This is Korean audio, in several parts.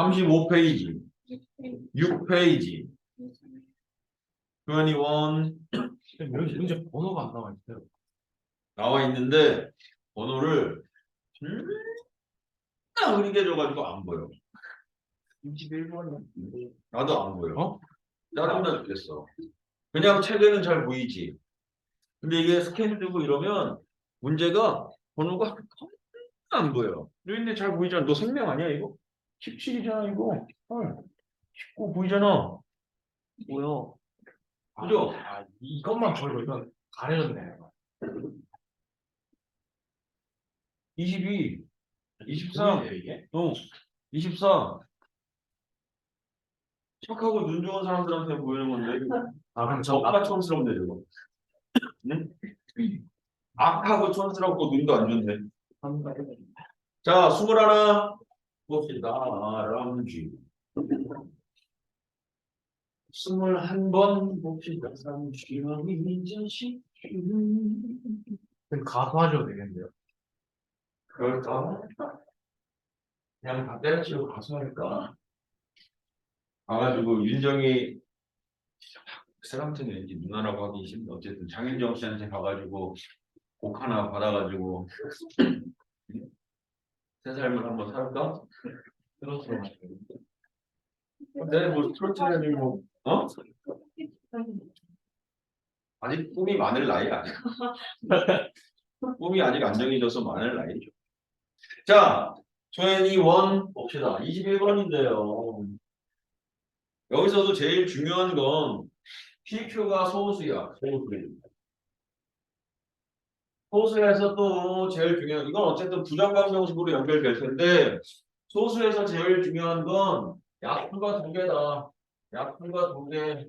35페이지, 6페이지, 21 여기 문제 번호가 안 나와 있어요. 나와 있는데 번호를 존나 흐리게 줘가지고 안 보여. 21번이요. 나도 안 보여. 어? 짜증나 죽겠어. 그냥 책에는 잘 보이지. 근데 이게 스캔 되고 이러면 문제가 번호가 안 보여. 근데 잘 보이잖아. 너 생명 아니야 이거? 17이잖아 이거. 헐. 19 보이잖아. 뭐요? 그죠? 아, 이것만 보이고 이건 가려졌네. 22, 23, 보이세요 이게? 24. 착하고 눈 좋은 사람들한테 보이는 건데 아 그럼 저 저가 촌스럽네 저거. 응? 악하고 촌스럽고 눈도 안 좋네. 자, 21 봅시다. 람쥐. 21번 봅시다. 삼쥐랑이 자식. 그럼 가수 하셔도 되겠는데요? 그럴까? 그냥 다 때려치고 가수 할까? 가가지고 윤정이 그 사람한테는 왠지 누나라고 하기 싫은데 어쨌든 장윤정 씨한테 가가지고 곡 하나 받아가지고 새 삶을 한번 살까? 그렇죠. 내일 뭐 트로트를 뭐 어? 아직 꿈이 많을 나이 아니야. 꿈이 아직 안 정해져서 많을 나이죠. 자, 21 봅시다. 21번인데요. 여기서도 제일 중요한 건 PQ가 소수야. 소수에서 또 제일 중요한 이건 어쨌든 부정방정식으로 연결될 텐데 소수에서 제일 중요한 건 약수가 두 개다. 약수가 두 개.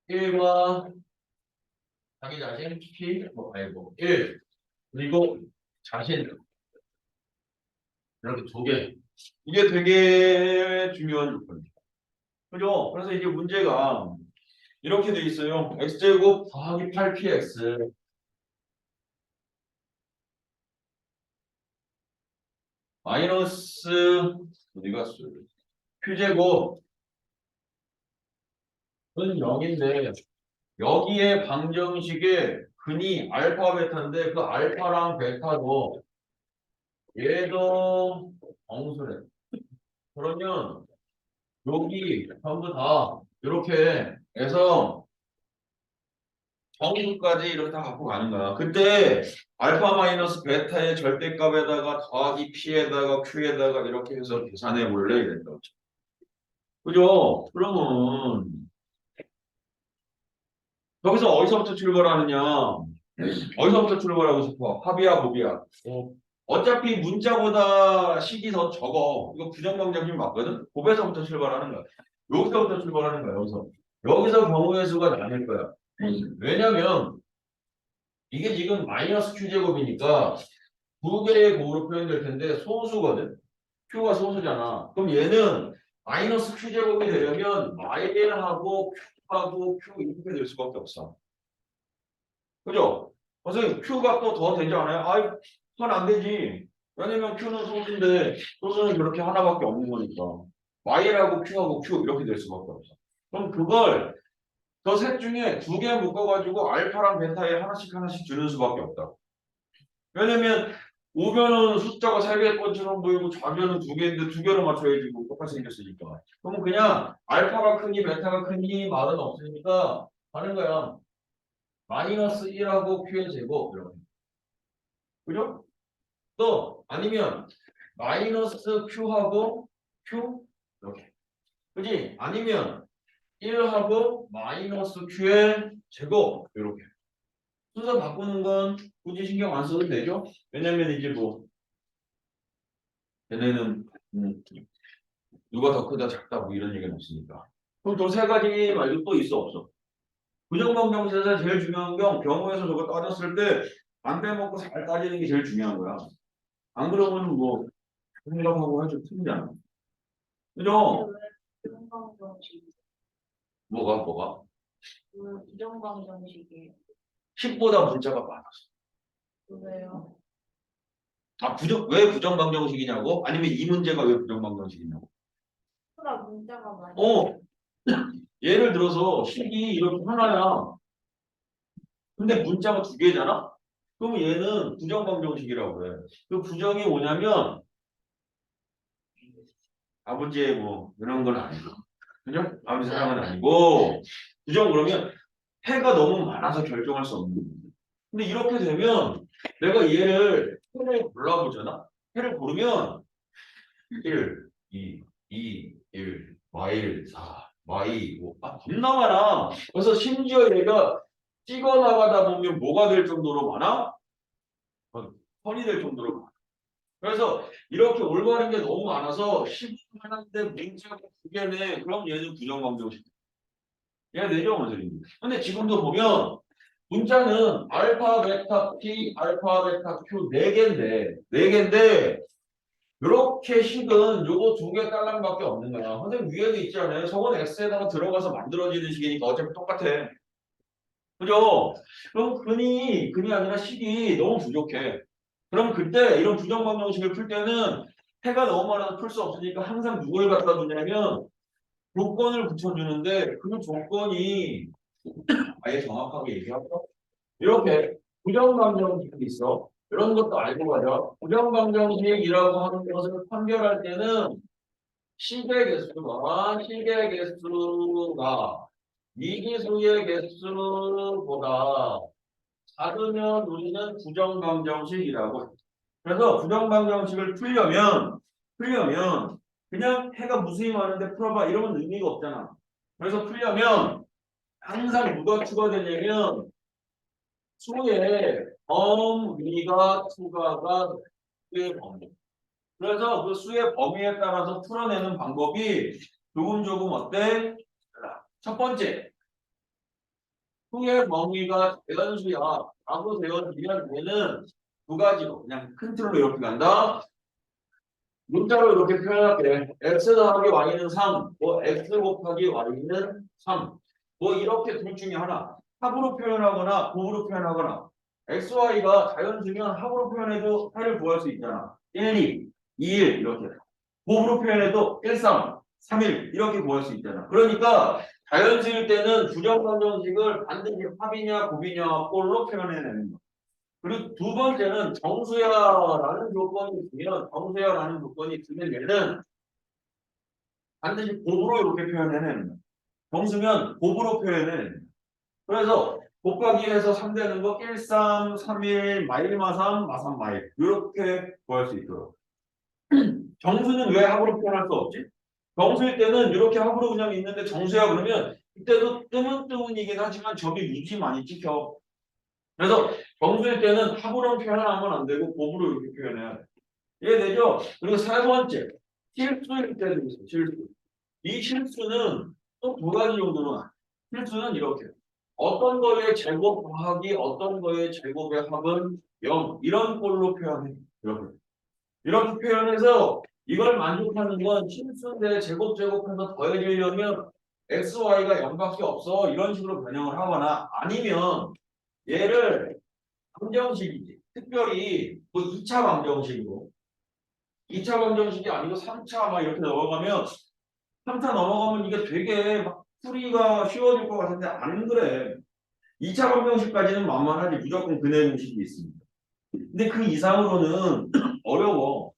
1과 자기 자신 P 아니고 1 그리고 자신 이렇게 두 개. 이게 되게 중요한 조건이죠. 그죠? 그래서 이게 문제가 이렇게 돼 있어요. x제곱 더하기 8px 마이너스 어디 갔어? q제곱은 0인데 여기에 방정식에 근이 알파 베타인데 그 알파랑 베타도 얘도 정수래. 그러면 여기 전부 다 이렇게 해서 정수까지 이렇게 다 갖고 가는 거야. 그때 알파 마이너스 베타의 절대값에다가 더하기 p에다가 q에다가 이렇게 해서 계산해 볼래 이랬다. 그죠? 그러면 여기서 어디서부터 출발하느냐? 어디서부터 출발하고 싶어? 합이야, 곱이야? 어차피 문자보다 식이 더 적어. 이거 부정방정식 맞거든? 곱에서부터 출발하는 거야. 여기서부터 출발하는 거야, 여기서. 여기서 경우의 수가 나뉠 거야. 왜냐면 이게 지금 마이너스 q제곱이니까 두 개의 곱으로 표현될 텐데 소수거든. q가 소수잖아. 그럼 얘는 마이너스 q제곱이 되려면 마이너하고 q하고 q 이렇게 될 수밖에 없어. 그죠? 선생님 q가 또 더 되지 않아요? 아이, 그건 안 되지. 왜냐면 q는 소수인데 소수는 그렇게 하나밖에 없는 거니까. y하고 q하고 q 이렇게 될 수밖에 없어. 그럼 그걸 저 셋 중에 두 개 묶어가지고 알파랑 베타에 하나씩 하나씩 주는 수밖에 없다. 왜냐면 우변은 숫자가 세 개의 것처럼 보이고 좌변은 두 개인데 두 개로 맞춰야지 뭐 똑같이 생겼으니까. 그럼 그냥 알파가 크니 베타가 크니 말은 없으니까 하는 거야. 마이너스 1하고 q의 제곱 이렇게. 그죠? 또 아니면 마이너스 q하고 q 이렇게. 그지? 아니면 1하고 마이너스 q의 제곱 이렇게. 순서 바꾸는 건 굳이 신경 안 써도 되죠? 왜냐면 이제 뭐 얘네는 누가 더 크다 작다 뭐 이런 얘기는 없으니까. 그럼 저 세 가지 말고 또 있어 없어? 부정방정식에서 제일 중요한 경 경우에서 저거 따졌을 때 안 빼먹고 잘 따지는 게 제일 중요한 거야. 안 그러면 뭐 생각하고 해도 틀리잖아. 그죠? 부정방정식. 뭐가? 부정방정식이에요. 10보다 문자가 많았어. 왜요? 왜 부정방정식이냐고? 아니면 이 문제가 왜 부정방정식이냐고? 보다 문자가 많이. 예를 들어서 식이 이렇게 하나야. 근데 문자가 두 개잖아? 그럼 얘는 부정방정식이라고 해. 그 부정이 뭐냐면 아버지의 뭐 이런 건 아니고. 그죠? 아버지 사랑은 아니고. 부정 그러면 해가 너무 많아서 결정할 수 없는 거야. 근데 이렇게 되면 내가 해를 골라보잖아? 해를 고르면 1, 2, 1, 마일, 4, 마일, 5. 겁나 많아. 그래서 심지어 얘가 찍어 나가다 보면 뭐가 될 정도로 많아? 선이 될 정도로 많아. 그래서 이렇게 올바른 게 너무 많아서 10을 하는데 문제가 두 개네. 그럼 얘는 부정방정식. 얘가 내정 원설입니다. 근데 지금도 보면 문자는 알파, 베타, T, 알파, 베타, Q 네 개인데 이렇게 식은 요거 두 개 딸랑밖에 없는 거야. 선생님 위에도 있지 않아요? 저건 X에다가 들어가서 만들어지는 식이니까 어차피 똑같아. 그죠? 그럼 근이 아니라 식이 너무 부족해. 그럼 그때 이런 부정방정식을 풀 때는 해가 너무 많아서 풀 수 없으니까 항상 누굴 갖다 주냐면 조건을 붙여주는데 그 조건이 아예 정확하게 얘기할까? 이렇게 부정방정식이 있어. 이런 것도 알고 가자. 부정방정식이라고 하는 것을 판별할 때는 실의 개수가 미기수의 개수보다 작으면 우리는 부정방정식이라고 해. 그래서 부정방정식을 풀려면 그냥 해가 무수히 많은데 풀어봐 이러면 의미가 없잖아. 그래서 풀려면 항상 누가 추가되냐면 수의 범위가 추가가 수의 범위. 그래서 그 수의 범위에 따라서 풀어내는 방법이 조금 어때? 첫 번째, 수의 범위가 대단수야 라고 되어지면 얘는 두 가지로 그냥 큰 틀로 이렇게 간다. 문자로 이렇게 표현할게. x 더하기 y는 3, 뭐 x 곱하기 y는 3. 뭐 이렇게 둘 중에 하나. 합으로 표현하거나 곱으로 표현하거나. x, y가 자연수면 합으로 표현해도 해를 구할 수 있잖아. 1, 2, 2, 1 이렇게. 곱으로 표현해도 1, 3, 3, 1 이렇게 구할 수 있잖아. 그러니까 자연수일 때는 부정방정식을 반드시 합이냐 곱이냐 꼴로 표현해내는 거야. 그리고 두 번째는 정수야라는 조건이 있으면 얘는 반드시 곱으로 이렇게 표현해내는 거야. 정수면 곱으로 표현해내는 거야. 그래서 곱하기해서 3 되는 거 1, 3, 3, 1, 마일마 3, 마삼 마일 이렇게 구할 수 있도록. 정수는 왜 합으로 표현할 수 없지? 정수일 때는 이렇게 합으로 그냥 있는데 정수야 그러면 이때도 뜨문뜨문이긴 하지만 점이 무지 많이 찍혀. 그래서 정수일 때는 합으로 표현하면 안 되고 곱으로 이렇게 표현해야 돼. 이해되죠? 그리고 세 번째, 실수일 때도 있어. 실수. 이 실수는 또 두 가지 정도로 나눠. 실수는 이렇게. 어떤 거의 제곱 더하기 어떤 거의 제곱의 합은 0. 이런 꼴로 표현해. 이렇게 표현해서 이걸 만족하는 건 실수인데 제곱해서 더해지려면 x, y가 0밖에 없어. 이런 식으로 변형을 하거나 아니면 얘를 방정식이지. 특별히 뭐 2차 방정식으로. 2차 방정식이 아니고 3차 막 이렇게 넘어가면 3차 넘어가면 이게 되게 막 풀이가 쉬워질 것 같은데 안 그래. 2차 방정식까지는 만만하지. 무조건 근해 공식이 있습니다. 근데 그 이상으로는 어려워.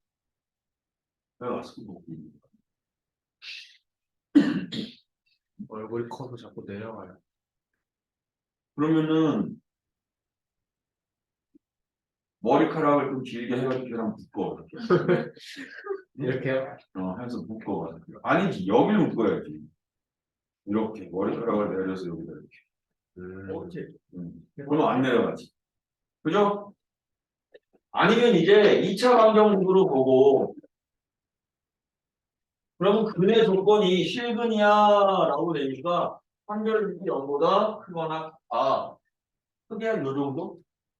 왜 마스크 먹고 있는 얼굴이 커서 자꾸 내려가요. 그러면은 머리카락을 좀 길게 해가지고 그냥 묶어. 이렇게요? 해서 묶어. 아니지, 여기를 묶어야지. 이렇게 머리카락을 내려서 여기다 이렇게. 이렇게. 그러면 안 내려가지. 그죠? 아니면 이제 2차 방정식으로 보고 그러면 근의 조건이 실근이야 라고 되니까 판별식이 0보다 크거나 같아. 크게 한 요 정도?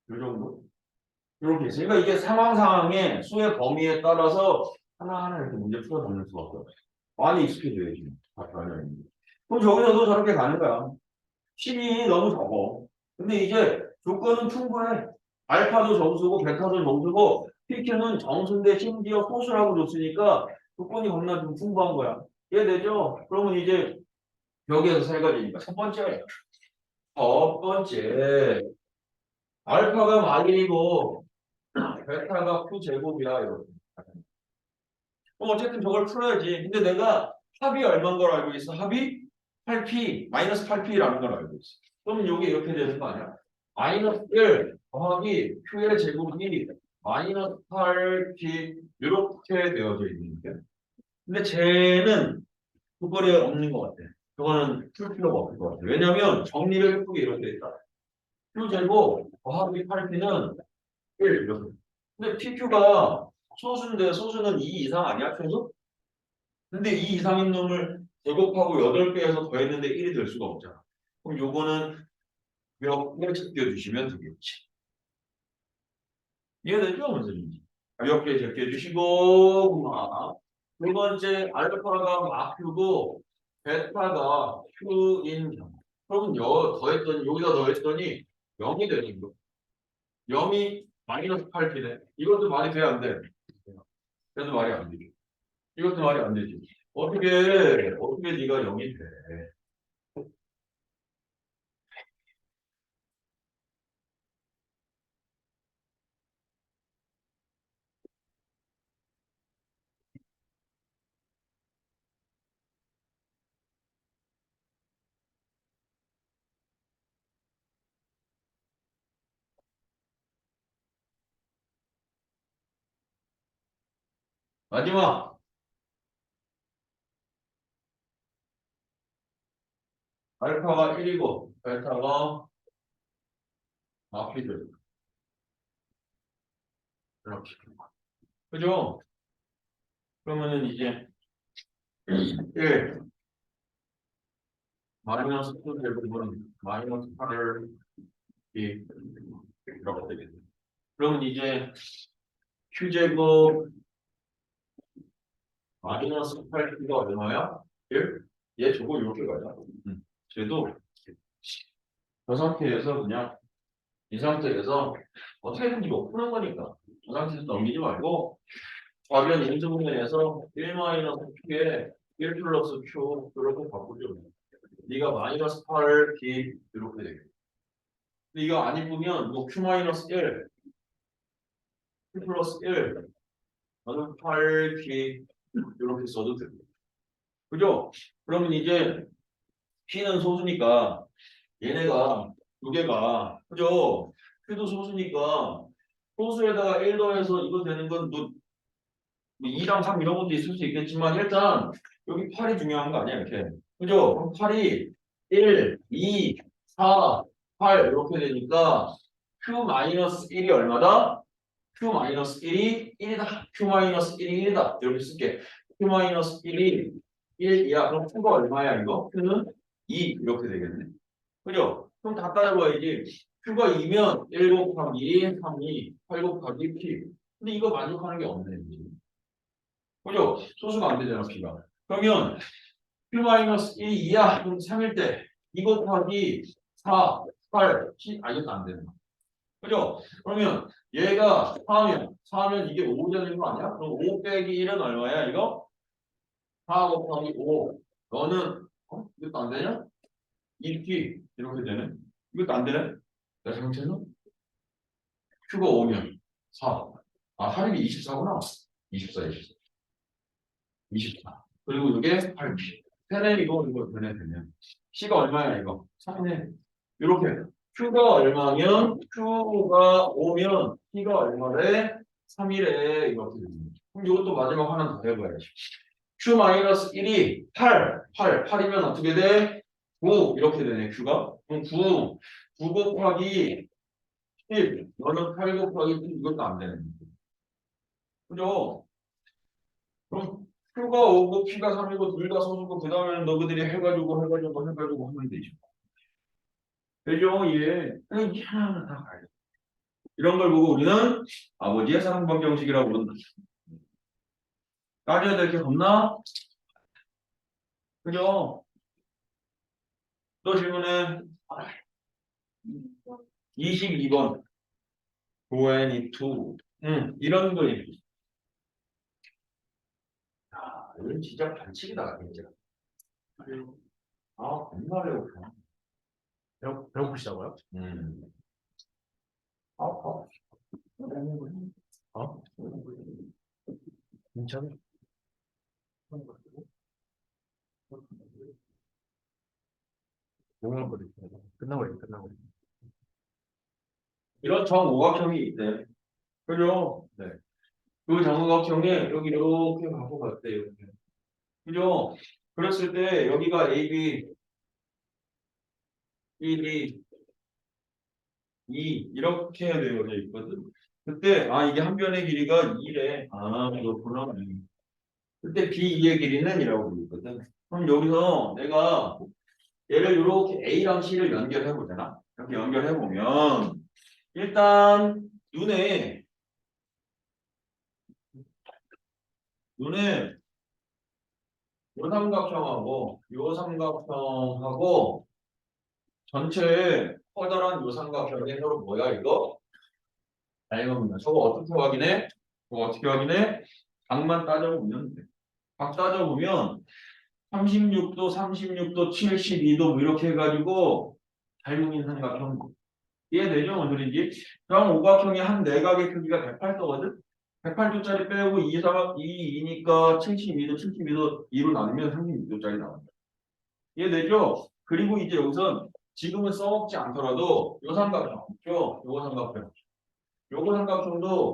요 정도? 이렇게 있어요. 그러니까 이게 상황에 수의 범위에 따라서 하나하나 이렇게 문제 풀어보는 수가 없어요. 많이 익숙해져야지. 다 변형이. 그럼 저기서도 저렇게 가는 거야. 식이 너무 적어. 근데 이제 조건은 충분해. 알파도 정수고 베타도 정수고 PQ는 정수인데 심지어 소수라고 줬으니까 조건이 겁나 좀 풍부한 거야. 이해되죠? 그러면 이제 여기에서 세 가지니까 첫 번째 알파가 마일이고 베타가 q 제곱이야 이렇게. 그럼 어쨌든 저걸 풀어야지. 근데 내가 합이 얼마인 걸 알고 있어? 합이 8p 마이너스 8p라는 걸 알고 있어. 그러면 이게 이렇게 되는 거 아니야? 마이너스 1 더하기 q의 제곱이 마이너스 8p 이렇게 되어져 있는 게. 근데 쟤는 그거에 없는 것 같아. 그거는 풀 필요가 없을 것 같아. 왜냐면 정리를 예쁘게 이렇게 돼 있다. q 제곱 더하기 8p는 1 이렇게. 근데 PQ가 소수인데 소수는 2 이상 아니야? 최소? 근데 2 이상인 놈을 제곱하고 8배에서 더했는데 1이 될 수가 없잖아. 그럼 요거는 몇 개 제껴주시면 되겠지. 이해되죠? 무슨 말인지. 가볍게 제껴주시고 그만. 두 번째 알파가 마큐고 베타가 Q인 경우. 그러면 더했더니 여기다 더했더니 0이 되는 거. 0이 마이너스 8p네. 이것도 말이 돼 안 돼? 그래도 말이 안 되지. 이것도 말이 안 되지. 어떻게 네가 0이 돼? 마지막 알파가 1이고 베타가 마피들 이렇게. 그죠? 그러면은 이제 1 마이너스 2 제곱은 마이너스 8을 이렇게 되겠네. 그러면 이제 Q제곱 마이너스 8Q가 얼마야? 1? 얘 저거 이렇게 가자. 쟤도 저 상태에서 그냥 이 상태에서 어떻게든지 못 푸는 거니까 저 상태에서 넘기지 말고 좌변 인수분해에서 1 마이너스 Q에 1 플러스 Q 이렇게 바꾸죠. 네가 마이너스 8 B 이렇게 되겠다. 근데 이거 안 이쁘면 뭐 Q 마이너스 1, Q 플러스 1, 나는 8 B 이렇게 써도 됩니다. 그죠? 그러면 이제 P는 소수니까 얘네가 두 개가 그죠? Q도 소수니까 소수에다가 1 더해서 이거 되는 건 뭐 2랑 3 이런 것도 있을 수 있겠지만 일단 여기 8이 중요한 거 아니야 이렇게. 그죠? 그럼 8이 1, 2, 4, 8 이렇게 되니까 Q-1이 얼마다? Q-1이 1이다. Q-1이 1이다. 이렇게 쓸게. Q-1이 1이야. 그럼 Q가 얼마야 이거? Q는 2 이렇게 되겠네. 그죠? 그럼 다 따져봐야지. Q가 2면 1 곱하기 3, 2, 8 곱하기 P. 근데 이거 만족하는 게 없네. 그죠? 소수가 안 되잖아, P가. 그러면 Q-1이 2야. 그럼 3일 때 2 곱하기 4, 8, 10. 아, 이것도 안 되는 거. 그죠? 그러면 얘가 4면 이게 5 되는 거 아니야? 그럼 5 빼기 1은 얼마야, 이거? 4 곱하기 5. 너는, 이것도 안 되냐? 2P. 이렇게 되네. 이것도 안 되네? 내 상태는? Q가 5면 4. 아, 할인이 24구나. 24, 24. 24. 그리고 이게 8P. 세네 이거 변해되면. C가 얼마야, 이거? 3네. 이렇게. Q가 얼마면, Q가 5면, P가 얼마래? 3이래. 이렇게 됩니다. 그럼 이것도 마지막 하나 더 해봐야지. Q-1이 8이면 어떻게 돼? 9 이렇게 되네, Q가. 그럼 9 곱하기 10. 너는 8 곱하기 10 이것도 안 되네. 그죠? 그럼 Q가 5고 P가 3이고 둘 다 소수고 그 다음에는 너희들이 해가지고 하면 되죠. 되죠? 예. 이게 하나하나 다 가야 돼. 이런 걸 보고 우리는 아버지의 사랑 방정식이라고 부른다. 따져야 될 게 없나? 그죠? 또 질문해. 22번. When it to 이런 그림. 아, 이건 진짜 반칙이다, 진짜. 아, 정말 배고파. 배고프시다고요? 아, 아. 어? 괜찮아? 영어 거리 끝나버려. 이런 정오각형이 있대. 그죠? 네. 그 정오각형에 여기 이렇게 가고 갔대요. 그죠? 그랬을 때 여기가 AB, BD, E 이렇게 되어져 있거든. 그때 이게 한 변의 길이가 2래. 아, 그렇구나. 그때 B2의 길이는 이라고 부르거든. 그럼 여기서 내가 얘를 이렇게 A랑 C를 연결해 보잖아. 이렇게 연결해 보면 일단 눈에 요 삼각형하고 전체 커다란 요 삼각형의 서로 뭐야 이거? 닮음이야. 저거 어떻게 확인해? 각만 따져보면 돼. 각 따져보면 36도, 36도, 72도 뭐 이렇게 해가지고 닮음인 삼각형 이해되죠? 뭔 소린지? 정오각형이 한 내각의 크기가 108도거든? 108도짜리 빼고 2니까 72도, 72도 2로 나누면 36도짜리 나온다. 이해되죠? 그리고 이제 여기선 지금은 써먹지 않더라도 요 삼각형 있죠? 요거 삼각형도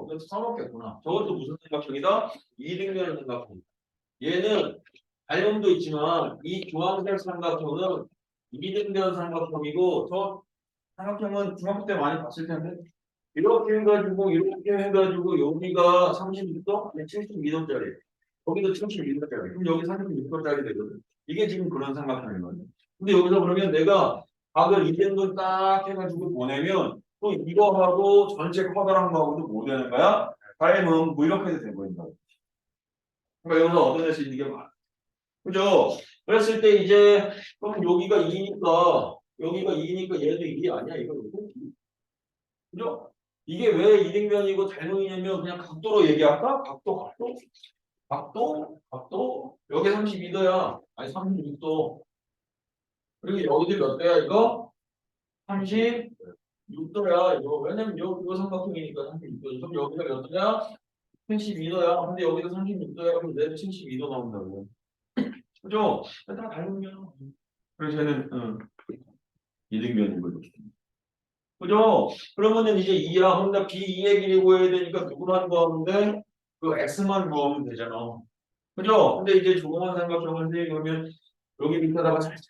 이것도 써먹겠구나. 저것도 무슨 삼각형이다? 이등변 삼각형. 얘는 닮음도 있지만 이 주황색 삼각형은 이등변 삼각형이고 저 삼각형은 중학교 때 많이 봤을 텐데 이렇게 해가지고 여기가 36도, 72도짜리 거기도 72도짜리 그럼 여기 36도짜리 되거든. 이게 지금 그런 삼각형이거든. 근데 여기서 그러면 내가 각을 이등분 딱 해가지고 보내면 또 이거하고 전체 커다란 거하고도 뭐 되는 거야? 닮음 뭐 이렇게 해도 되버린다. 그러니까 여기서 얻어낼 수 있는 게 많아. 그죠? 그랬을 때 이제 그럼 여기가 2니까 얘도 2 아니야? 이거 그죠? 이게 왜 이등변이고 닮음이냐면 그냥 각도로 얘기할까? 각도? 여기 32도야. 아니 36도. 그리고 여기도 몇 도야 이거? 36도야. 이거 왜냐면 이거 삼각형이니까 36도. 그럼 여기가 몇 도야? 72도야. 근데 여기도 36도야. 그럼 내도 72도 나온다고. 그죠? 다 닮으면. 그래서 쟤는 이등변인 거죠. 그죠? 그러면은 이제 2야. 혼자 B2의 길이 구해야 되니까 누구만 구하는데 그 X만 구하면 되잖아. 그죠? 근데 이제 조그만 삼각형을 그러면 여기 밑에다가 살짝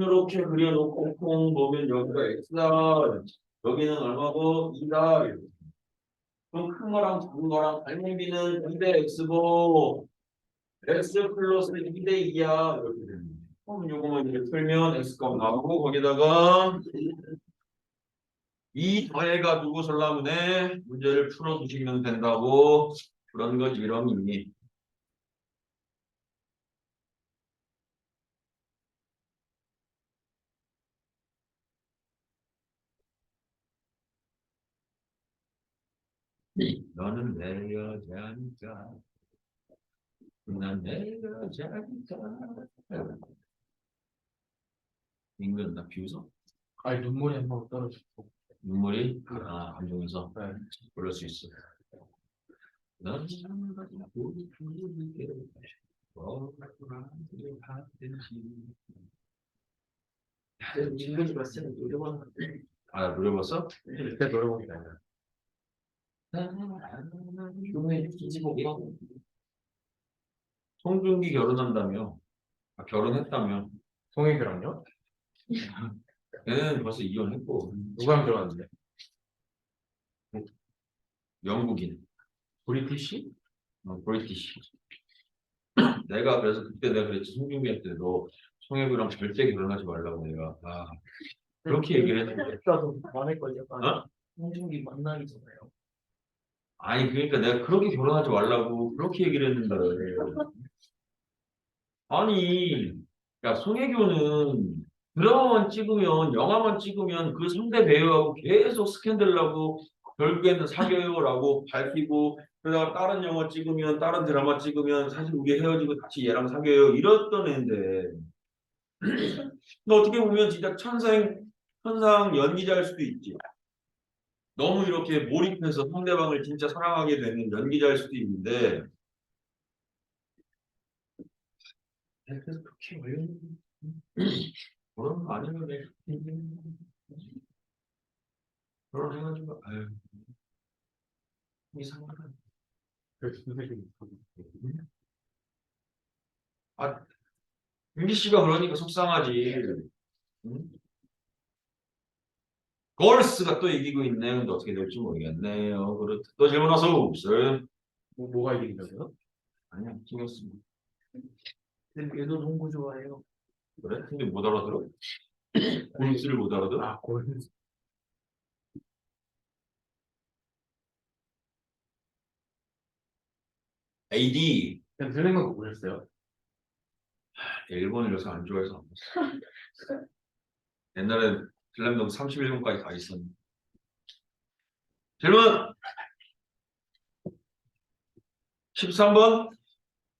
이렇게 그려놓고 콩 보면 여기가 X다. 여기는 얼마고? 2다. 그럼 큰 거랑 작은 거랑 닮은비는 2대 X고 X 플러스 2대 2야. 이렇게 되는 거야. 그럼 요거만 이렇게 풀면 X값 나오고 거기다가 이 더해가지고 설라문에 문제를 풀어주시면 된다고 그런 거지 이런 의미. 너는 내 여자니까 난 내 여자니까 인근 나 비웃어? 아니 눈물이 한 번 떨어지고. 눈물이 감동에서 네. 그럴 수 있어. 넌 우리 둘에게 진근이 봤을 때 노래방 노래 봤어? 그때 노래방이 아니야. 요번에 뒤집어봐. 송중기 결혼한다며. 결혼했다며. 송혜교랑요? 걔는 벌써 이혼했고. 누구랑 결혼했는데? 영국인. 브리티시? 브리티시. 내가 그래서 그때 내가 그랬지 송중기한테 너 송혜교랑 절대 결혼하지 말라고 내가 그렇게 얘기를 했는데 나도 만할걸요. 어? 송중기 만나기 전에요. 아니 그러니까 내가 그렇게 결혼하지 말라고 그렇게 얘기를 했는데 아니 야 송혜교는 드라마만 찍으면 영화만 찍으면 그 상대 배우하고 계속 스캔들 나고 결국에는 사귀어요라고 밝히고 그러다가 다른 영화 찍으면 다른 드라마 찍으면 사실 우리 헤어지고 다시 얘랑 사귀어요 이랬던 애인데 근데 어떻게 보면 진짜 천상 연기자일 수도 있지. 너무 이렇게 몰입해서 상대방을 진짜 사랑하게 되는 연기자일 수도 있는데 그래서 그렇게 어려운 그런 거 아니면 내 그런 해가지고 아유 이상하다. 그래서 선생님이 아 윤기 씨가 그러니까 속상하지. 응? 걸스가 또 이기고 있네. 근데 어떻게 될지 모르겠네요. 그렇다. 또 질문하서 없어요. 뭐가 이긴다고요? 아니야, 신경 쓰고. 근데 얘도 농구 좋아해요. 그래? 근데 못 알아들어? 골스를 못 알아들어? 아, 골. AD. 그냥 선생님 거 보셨어요? 일본을 요새 안 좋아해서 안 봤어. 옛날에 슬램덩크 31분까지 가 있었는데. 질문 13번?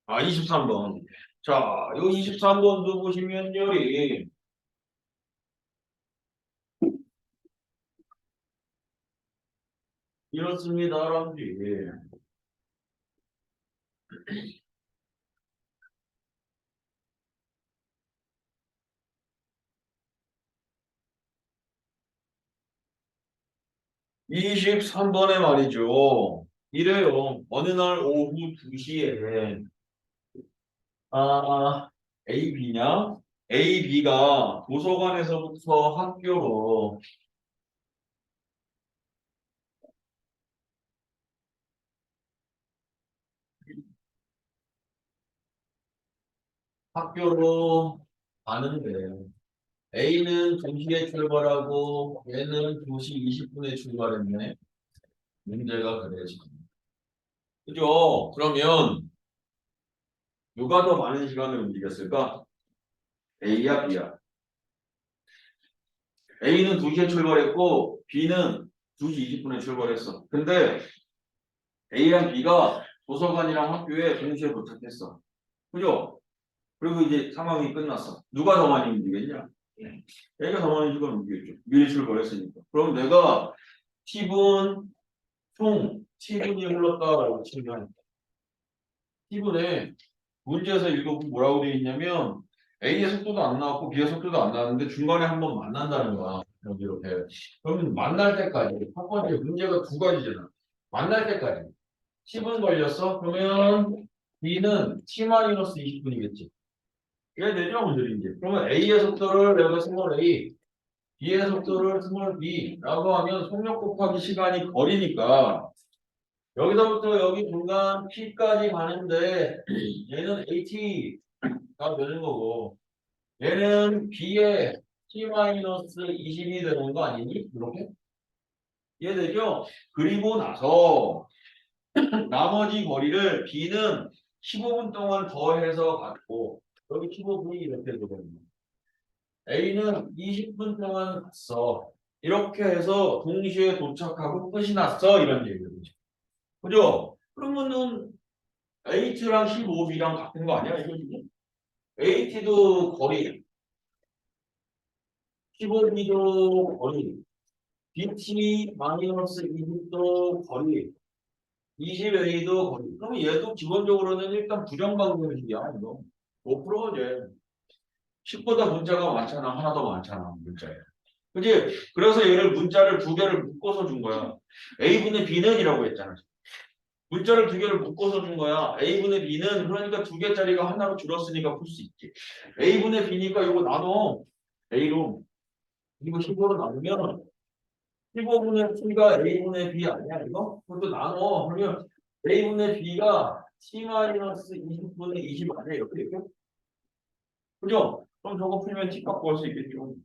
아, 23번. 자, 요 23번도 보시면 요리 이렇습니다, 여러분들. 23번에 말이죠. 이래요. 어느 날 오후 2시에 A, B냐? A, B가 도서관에서부터 학교로 가는데 A는 2시에 출발하고 얘는 2시 20분에 출발했네. 문제가 그래지. 그죠? 그러면 누가 더 많은 시간을 움직였을까? A야, B야. A는 2시에 출발했고 B는 2시 20분에 출발했어. 근데 A랑 B가 도서관이랑 학교에 동시에 도착했어. 그죠? 그리고 이제 상황이 끝났어. 누가 더 많이 움직였냐? A가 더 많이 시간 움직였죠. 미리 출발했으니까. 그럼 내가 T분 총 T분이 흘렀다라고 치면 T분에 문제에서 읽어보면 뭐라고 되어 있냐면 A의 속도도 안 나왔고 B의 속도도 안 나왔는데 중간에 한번 만난다는 거야. 여기 이렇게. 그러면 만날 때까지 첫 번째 문제가 두 가지잖아. 만날 때까지 10분 걸렸어? 그러면 B는 T-20분이겠지. 이게 되죠, 문제인지. 그러면 A의 속도를 내가 스몰 A, B의 속도를 스몰 B라고 하면 속력 곱하기 시간이 거리니까 여기서부터 여기 중간 P까지 가는데 얘는 AT가 되는 거고 얘는 B의 T-20이 되는 거 아니니? 이렇게? 이해되죠? 그리고 나서 나머지 거리를 B는 15분 동안 더해서 갔고 여기 15분이 이렇게 되거든요. A는 20분 동안 갔어. 이렇게 해서 동시에 도착하고 끝이 났어. 이런 얘기거든요. 그죠? 그러면은 H랑 15B랑 같은 거 아니야? 이거 지금? AT도 거리, 15B도 거리, BT-20도 거리, 20A도 거리. 그럼 얘도 기본적으로는 일단 부정방정식이야. 이거. 5%지. 10보다 문자가 많잖아. 하나 더 많잖아. 문자에. 그지? 그래서 얘를 문자를 두 개를 묶어서 준 거야. A분의 B는이라고 했잖아. 문자를 두 개를 묶어서 준 거야. A분의 B는 그러니까 두 개짜리가 하나로 줄었으니까 풀 수 있지. A분의 B니까 이거 나눠. A로. 이거 15로 나누면 15분의 T가 A분의 B 아니야 이거? 그것도 나눠. 그러면 A분의 B가 T-20분의 20 아니야 이렇게 되죠? 그죠? 그럼 저거 풀면 T 값 구할 수 있겠죠.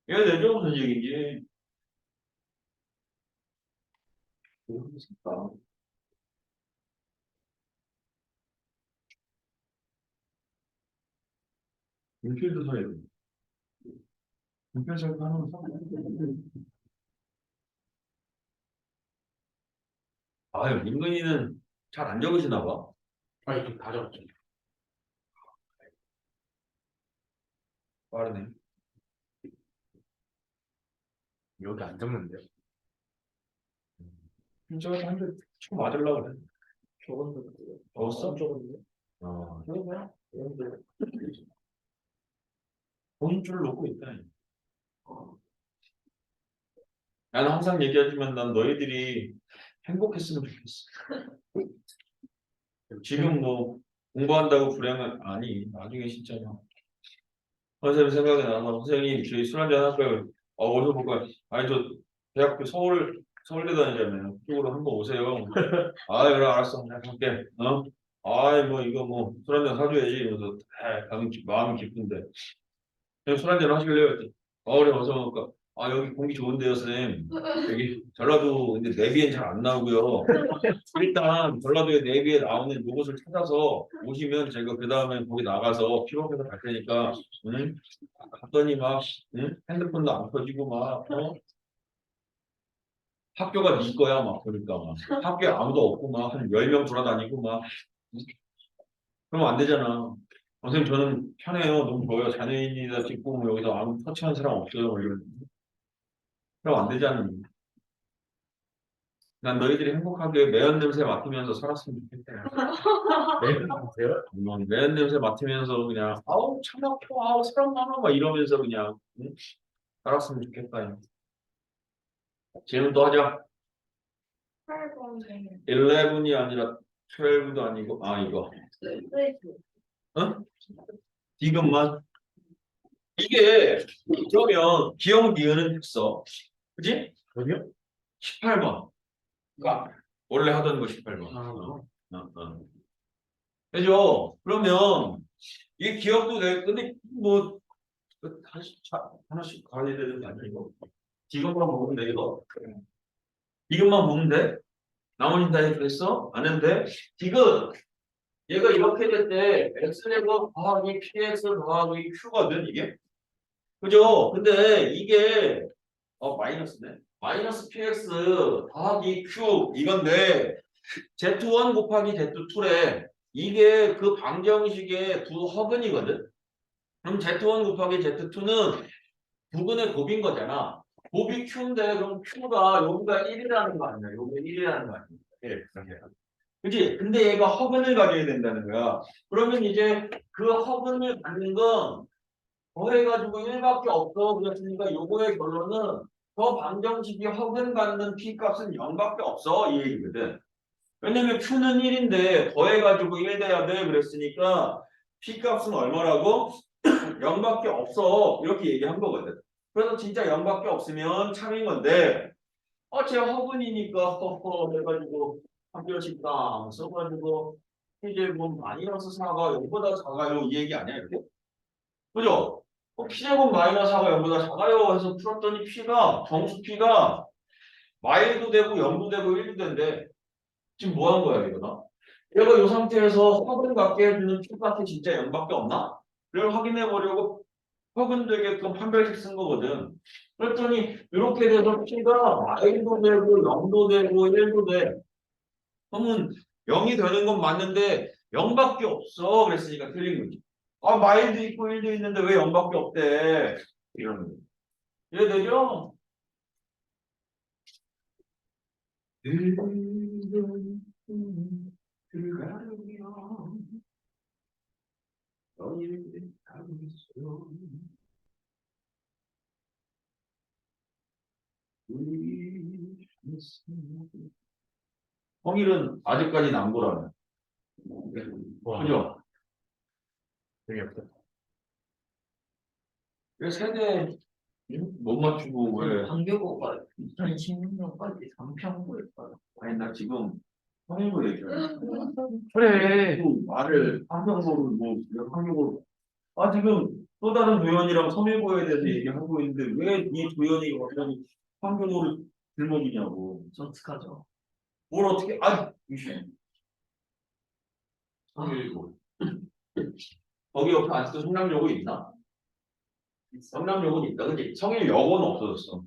이해되죠? 무슨 얘기인지. 모르겠다. 인필드 사야 돼. 인필드 사야 하는 거 아유, 민근이는 잘 안 적으시나 봐. 아, 이거 다 적었죠. 빠르네. 여기 안 적는데요. 저거 한대 쳐 맞으려고 그래. 적었는데. 적었어? 적었는데. 어. 그러면 본줄을 놓고 있다. 나는 항상 얘기하지만 난 너희들이 행복했으면 좋겠어. 지금 뭐 공부한다고 불행은 아니. 나중에 진짜 막 선생님 생각이 나서 선생님 저희 술 한잔 할까요? 어디서 볼까요? 아니 저 대학교 서울대 다니잖아요. 그쪽으로 한번 오세요. 아 그래 알았어. 내가 갈게. 어? 아이 뭐 이거 뭐 술 한잔 사줘야지. 이러면서 마음이 기쁜데 그냥 술 한잔 하실래요? 그래 어서 먹을까? 아 여기 공기 좋은데요 선생님. 여기 전라도 근데 내비엔 잘 안 나오고요. 일단 전라도의 내비에 나오는 요것을 찾아서 오시면 제가 그 다음에 거기 나가서 피로해서 갈 테니까 응? 갔더니 막 응? 핸드폰도 안 켜지고 막 어? 학교가 네 거야 막 그러니까 막 학교에 아무도 없고 막 한 10명 돌아다니고 막 응? 그러면 안 되잖아. 선생님 저는 편해요. 너무 좋아요. 자녀인이다 싶고 뭐 여기서 아무 터치하는 사람 없어요. 뭐 이런. 그럼 안 되잖아. 난 너희들이 행복하게 매연 냄새 맡으면서 살았으면 좋겠다. 내일 보세요. 매연 냄새 맡으면서 그냥 아우 참 아파 아우 사람 많아 막 이러면서 그냥 응? 살았으면 좋겠다. 질문 또 하자. 8번에 11이 아니라 12도 아니고 아 이거 뜻이 어? 디귿만 이게 그러면 기억 니은은 했어. 그지? 어디요? 18번. 그러니까 원래 하던 거 18번. 아, 그죠? 그러면 이 기억도 돼. 근데 뭐 다시 하나씩 가야 되는 거 아니야 이거? 디귿만 보면 돼 이거. 디귿만 보면 돼. 나머지는 다 해도 됐어? 안 해도 돼? 디귿 얘가 이렇게 될 때 x제곱 더하기 px 더하기 q거든 이게. 그죠? 근데 이게 마이너스네. 마이너스 px 더하기 q 이건데 z1 곱하기 z2래. 이게 그 방정식의 두 허근이거든. 그럼 z1 곱하기 z2는 부근의 곱인 거잖아. 곱이 q인데 그럼 q가 여기가 1이라는 거 아니야? 여기가 1이라는 거 아니야? 1. 그치? 근데 얘가 허근을 가져야 된다는 거야. 그러면 이제 그 허근을 갖는 건 더해가지고 1밖에 없어. 그랬으니까 요거의 결론은 저 방정식이 허근 갖는 p 값은 0밖에 없어. 이 얘기거든. 왜냐면 q는 1인데 더해가지고 1 돼야 돼. 그랬으니까 p 값은 얼마라고? 0밖에 없어. 이렇게 얘기한 거거든. 그래서 진짜 0밖에 없으면 참인 건데 제 허근이니까 허허 해가지고 한 별씩 딱 써가지고 이제 뭐 마이너스 4가 0보다 작아요 이 얘기 아니야 이렇게? 그죠? P제곱 마이너스 4가 0보다 작아요 해서 풀었더니 P가 정수 P가 마일도 되고 0도 되고 1도 된대. 지금 뭐 한 거야 이거나? 얘가 이 상태에서 허근 갖게 해주는 P 값이 진짜 0밖에 없나? 를 확인해 보려고 허근 되게끔 판별식 쓴 거거든. 그랬더니 이렇게 돼서 P가 마일도 되고 0도 되고 1도 돼. 그러면 0이 되는 건 맞는데 0밖에 없어. 그랬으니까 틀린 거지. 마일도 있고 1도 있는데 왜 0밖에 없대? 이러는 거지. 이해되죠? 홍일은 아직까지 남고라네. 와, 그죠? 재미없다. 왜 세대 못 맞추고 왜? 방교고가 2016년까지 3평구였어요. 아니 나 지금 성인고 얘기하는 그래. 말을 한명으로 뭐 한명으로 지금 또 다른 도연이랑 섬일고에 대해서 얘기하고 있는데 왜 이 도연이가 완전히 환경으로 들먹이냐고. 어떡하죠? 뭘 어떻게 섬일고 거기 옆에 아직도 성남여고 있나? 성남여고는 있다. 근데 성일여고는 없어졌어.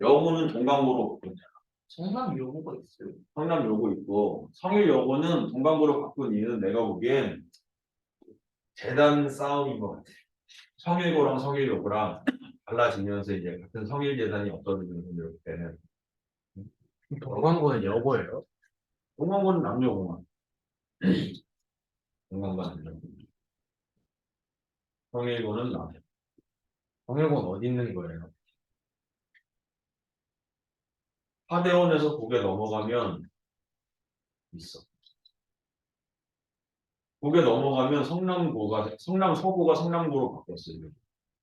여고는 동강고로 성남 여고가 있어요. 성남여고 있고 성일여고는 동방고로 바꾼 이유는 내가 보기엔 재단 싸움인 것 같아. 성일고랑 성일여고랑 달라지면서 이제 같은 성일재단이 없어지면서 이렇게 되는. 동광고는 여고예요? 동방고는 남녀공학. 동방고는 남녀. 성일고는 남녀. 동일고는 어디 있는 거예요? 하대원에서 고개 넘어가면 있어. 고개 넘어가면 성남서고가 성남고로 바뀌었어요.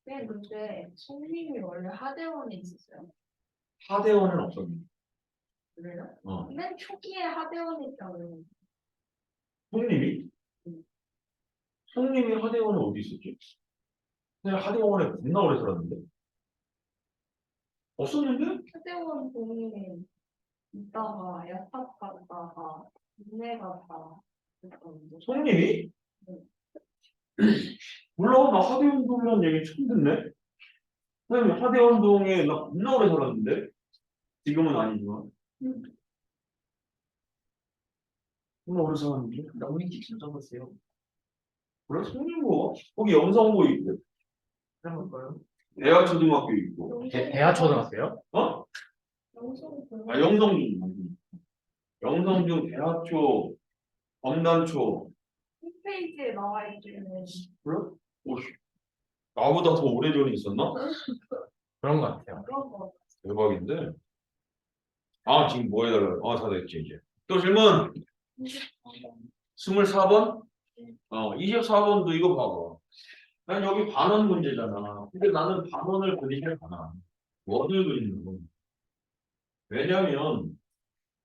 네, 근데 성님이 원래 하대원에 있었어요. 하대원은 없었는데. 그래요? 어. 맨 초기에 하대원에 있다고. 성님이? 성님이 하대원에 어디 있었지? 그냥 하대원에 겁나 오래 살았는데. 없었는데? 하대원 동에 있다가 야탑 갔다가 군대 갔다가 그랬거든요. 성님이? 몰라, 나 하대원동이라는 얘기 처음 듣네. 선생님, 하대원동에 나 겁나 오래 살았는데? 지금은 아니지만. 겁나 오래 살았는데? 너무 일찍 찾아봤어요. 그래, 성님고. 거기 영성고 있고, 그런가요? 대하초등학교 있고. 대하초등학교요? 어? 영성 아, 영성중. 영성중, 대하초, 검단초. 홈페이지에 나와 있기는 그래? 오씨. 나보다 더 오래전에 있었나? 그런 것 같아요. 그런 거. 대박인데. 아, 지금 뭐 해달라. 다 됐지, 이제. 또 질문. 24번? 24번도 이거 봐봐. 난 여기 반원 문제잖아. 근데 나는 반원을 그리질 않아. 원을 그리는 거. 왜냐면,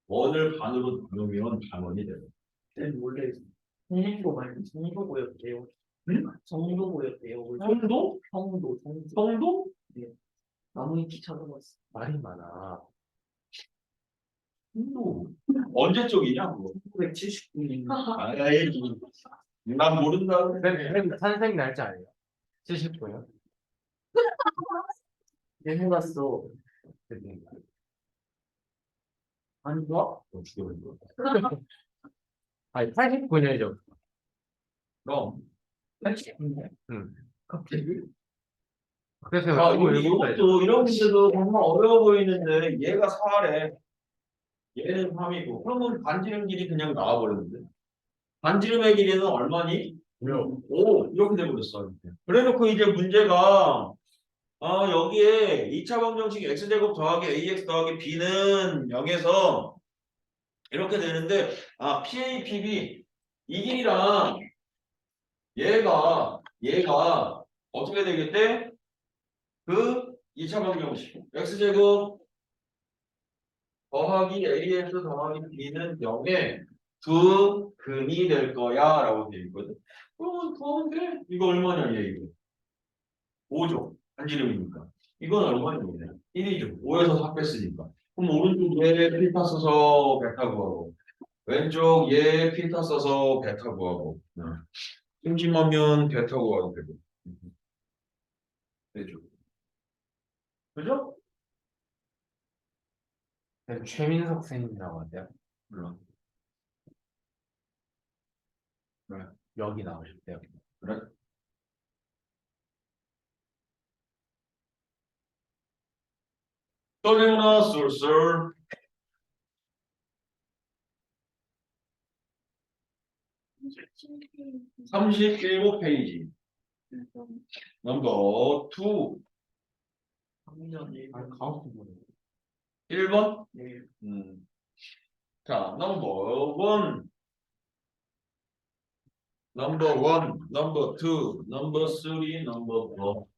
원을 반으로 나누면 반원이 돼. 쟤는 원래 성민고 말고 성도고였대요. 응? 성도고였대요. 성도? 성도. 성도? 너무 일찍 찾아봤어. 말이 많아. 성도. 언제 쪽이냐, 그거? 1979년. 아이, 난 모른다. 선생님 탄생 날짜 아니에요? 79요? 내모 갔어. 아닌가? 죽여버린 거. 아니 89년이죠. 그럼. 80년. 응. 갑자기? 그래서 자, 이것도 이것도 이런 문제도 정말 어려워 보이는데 얘가 4래. 얘는 3이고. 그러면 반지름 길이 그냥 나와버렸는데. 반지름의 길이는 얼마니? 5. 이렇게 돼버렸어. 이렇게. 그래놓고 이제 문제가 여기에 2차 방정식 x제곱 더하기 ax 더하기 b는 0에서 이렇게 되는데 PA, PB 이 길이랑 얘가 어떻게 되겠대? 그 2차 방정식 x제곱 더하기 ax 더하기 b는 0에 두 근이 될 거야 라고 되어 있거든. 그러면 구하면 돼. 이거 얼마냐 얘 이거. 5죠. 반지름이니까. 이건 얼마냐 1이죠. 5에서 4 뺐으니까. 그럼 오른쪽에 필타 써서 베타 구하고 왼쪽 얘 필타 써서 베타 구하고 심심하면 베타 구하도 되고 되죠. 그죠? 최민석 선생님이라고 하세요. 물론. 그래. 여기 나오셨대요. 그래. 또 내려놔 쏠쏠. 37페이지. 넘버 2. 3년에 아니 가운데 뭐예요? 1번. 네. 자, 넘버 1. 넘버 1, 넘버 2, 넘버 3, 넘버 4.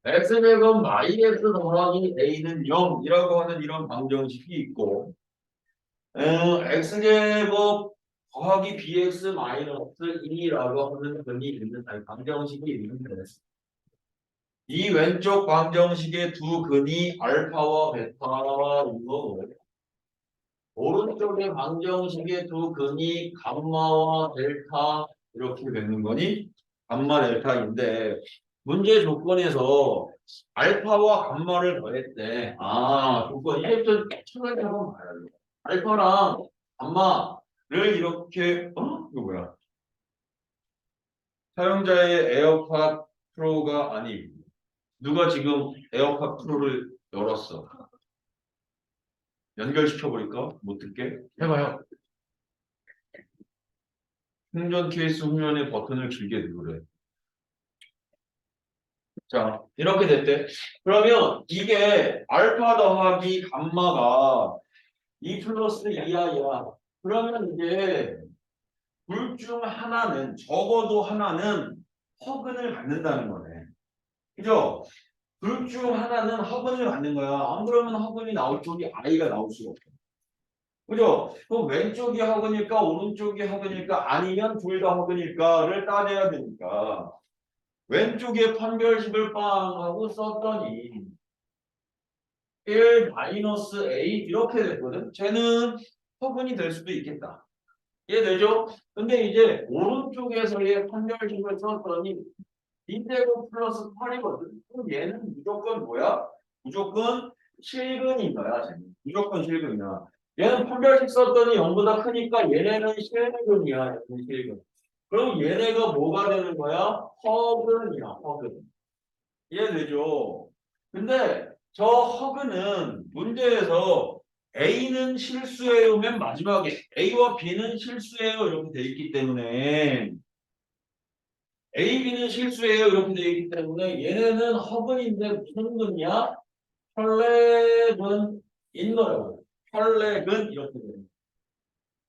x제곱 마이x 더하기 a는 0이라고 하는 이런 방정식이 있고 x제곱 더하기 bx 마이너스 2라고 하는 근이 있는 방정식이 있는데 이 왼쪽 방정식의 두 근이 알파와 베타인 거고 오른쪽의 방정식의 두 근이 감마와 델타 이렇게 되는 거니 감마 델타인데 문제 조건에서 알파와 감마를 더했대. 아, 조건. 이제부터 천천히 한번 봐야 돼. 알파랑 감마를 이렇게, 이거 뭐야? 사용자의 에어팟 프로가 아니, 누가 지금 에어팟 프로를 열었어? 연결시켜버릴까? 못 듣게? 해봐요. 충전 케이스 후면의 버튼을 길게 누르래. 자, 이렇게 됐대. 그러면 이게 알파 더하기 감마가 2 플러스 2i야. 그러면 이제 둘 중 하나는, 적어도 하나는 허근을 갖는다는 거네. 그죠? 둘 중 하나는 허근을 갖는 거야. 안 그러면 허근이 나올 쪽이 i가 나올 수가 없어. 그죠? 그럼 왼쪽이 허근일까? 오른쪽이 허근일까? 아니면 둘 다 허근일까를 따져야 되니까. 왼쪽에 판별식을 빵 하고 썼더니 1 마이너스 a 이렇게 됐거든. 쟤는 허근이 될 수도 있겠다. 이해되죠? 근데 이제 오른쪽에서의 판별식을 썼더니 이제곱 플러스 8이거든. 그럼 얘는 무조건 뭐야? 무조건 실근인 거야. 쟤는. 무조건 실근이야. 얘는 판별식 썼더니 0보다 크니까 얘네는 실근이야. 얘는 실근. 그럼 얘네가 뭐가 되는 거야? 허근이야. 허근. 이해되죠? 근데 저 허그는 문제에서 A는 실수예요. 맨 마지막에 A와 B는 실수예요. 이렇게 돼 있기 때문에 A, B는 실수예요. 이렇게 돼 있기 때문에 얘네는 허근인데 무슨 근이야? 혈렉은 거라고. 혈렉은 이렇게 돼요.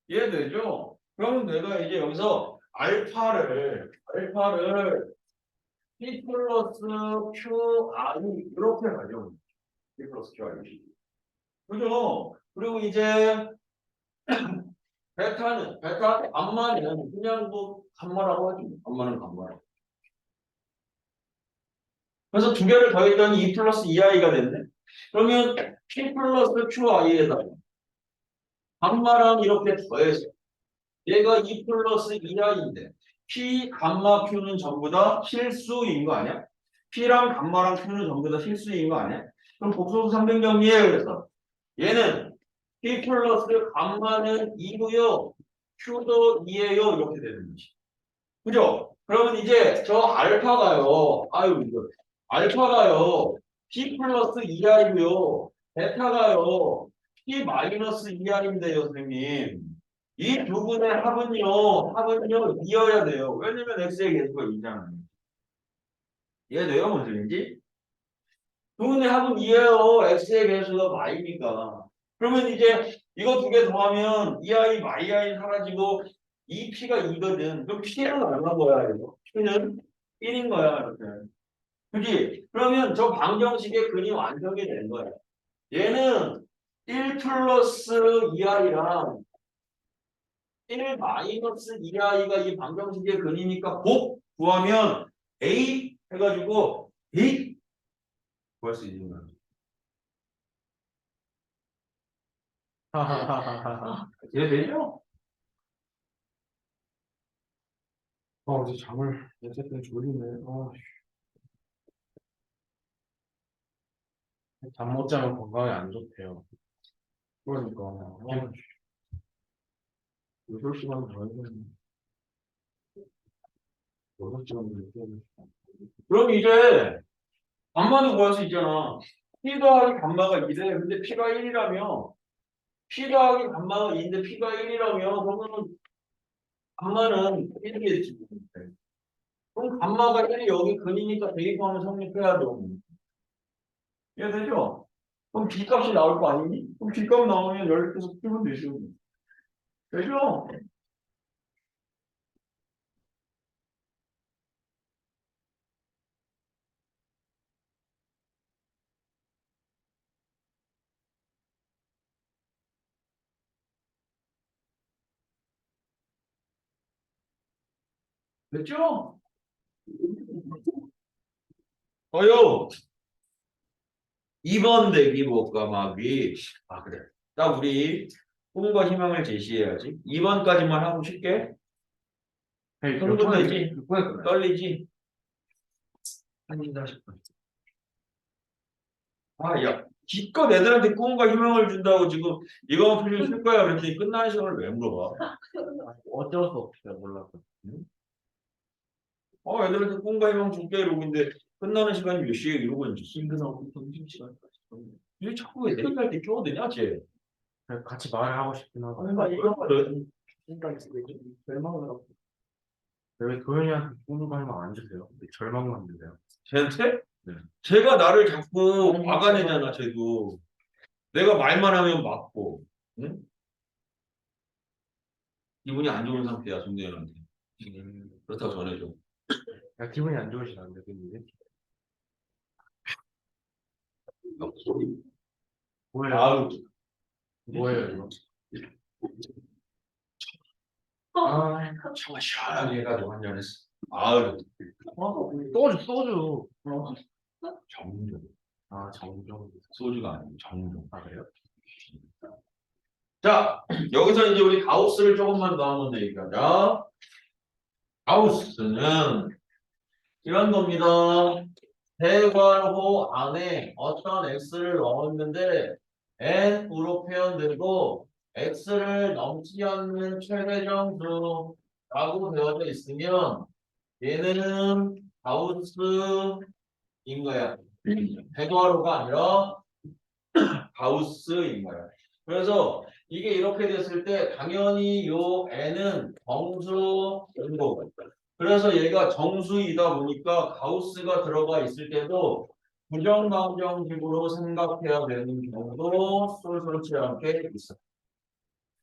이해되죠? 그러면 내가 이제 여기서 알파를 P 플러스 Q, R 이렇게 가죠. P 플러스 Q, R. 그죠? 그리고 이제 베타 감마는 그냥 뭐 감마라고 하지. 감마는 감마. 그래서 두 개를 더했더니 2 플러스 2i가 됐네. 그러면 P 플러스 QI에다가 감마랑 이렇게 더해서 얘가 2 플러스 2i인데 P, 감마, Q는 전부 다 실수인 거 아니야? P랑 감마랑 Q는 전부 다 실수인 거 아니야? 그럼 복소수 300정리해. 그래서 얘는 P 플러스 감마는 2고요. Q도 2예요. 이렇게 되는 거지. 그죠? 그러면 이제 저 알파가요. 아유, 이거. 알파가요. P 플러스 2i고요. 베타가요. P 마이너스 2i인데요, 선생님. 이 두 분의 합은요, 2여야 돼요. 왜냐면 x의 개수가 2잖아요. 이해돼요, 뭔 소리인지? 두 분의 합은 2예요. x의 개수가 y니까. 그러면 이제 이거 두 개 더하면 2i, 마이 사라지고 2p가 2거든. 그럼 p는 얼마 거야, 이거? p는 1인 거야, 이렇게. 그지? 그러면 저 방정식의 근이 완성이 된 거야. 얘는 1 플러스 2i랑 1 마이너스 2i가 이 방정식의 근이니까 곱 구하면 a 해가지고 b 구할 수 있는 거야. 하하하하하. 이해되죠? 어제 잠을 어쨌든 졸리네. 잠 못 자면 건강에 안 좋대요. 그러니까 8시간 더 해야 되는데 6시간 더 해야 돼. 그럼 이제 반만을 구할 수 있잖아. p 더하기 감마가 2래. 근데 p가 1이라며. p 더하기 감마가 2인데 p가 1이라며. 그러면 감마는 1이겠지. 그럼 감마가 1이 여기 근이니까 대입하면 성립해야죠. 이해되죠? 그럼 B값이 나올 거 아니니? 그럼 B값 나오면 연립해서 풀면 되죠. 되죠? 됐죠? 어요. 2번 대기 목감하기. 아, 그래. 딱 우리 꿈과 희망을 제시해야지. 2번까지만 하고 쉽게. 몇 흥분되지? 분에 끝나요? 떨리지? 아닌가 싶어. 아, 야, 기껏 애들한테 꿈과 희망을 준다고 지금 이거만 풀리면 쓸 거야 그랬더니 끝나는 시간을 왜 물어봐? 어쩔 수 없어요. 몰라서. 애들한테 꿈과 희망 줄게 이러고 있는데 끝나는 시간이 몇 시에 이러고 있지? 인근하고 점심시간까지. 왜 자꾸 왜 내일할 때 끼어드냐, 쟤? 그냥 같이 말하고 싶긴 하다. 뭔가 이런 거를 생각이 좀 절망을 하고. 왜 도현이한테 꿈과 희망 안 주세요? 왜 절망만 주세요? 쟤한테? 네. 쟤가 나를 자꾸 막아내잖아, 쟤도. 내가 말만 하면 맞고, 응? 기분이 안 좋은 상태야, 정대현한테. 그렇다고 전해줘. 야, 기분이 안 좋으시다는데, 근데. 뭐예요? 아우, 뭐예요, 이거? 아, 차가 시원하게 해가지고 한잔 했어. 아우, 소주. 정종. 아, 정정. 소주가 아니고 정종. 아, 그래요? 자, 여기서 이제 우리 가우스를 조금만 더 한번 얘기하자. 가우스는 이런 겁니다. 대괄호 안에 어떤 x를 넣었는데 n으로 표현되고 x를 넘지 않는 최대정수라고 되어져 있으면 얘는 가우스인 거야. 대괄호가 아니라 가우스인 거야. 그래서 이게 이렇게 됐을 때 당연히 요 n은 정수인 거고. 그래서 얘가 정수이다 보니까 가우스가 들어가 있을 때도 부정방정식으로 생각해야 되는 경우도 쏠쏠치 않게 있어.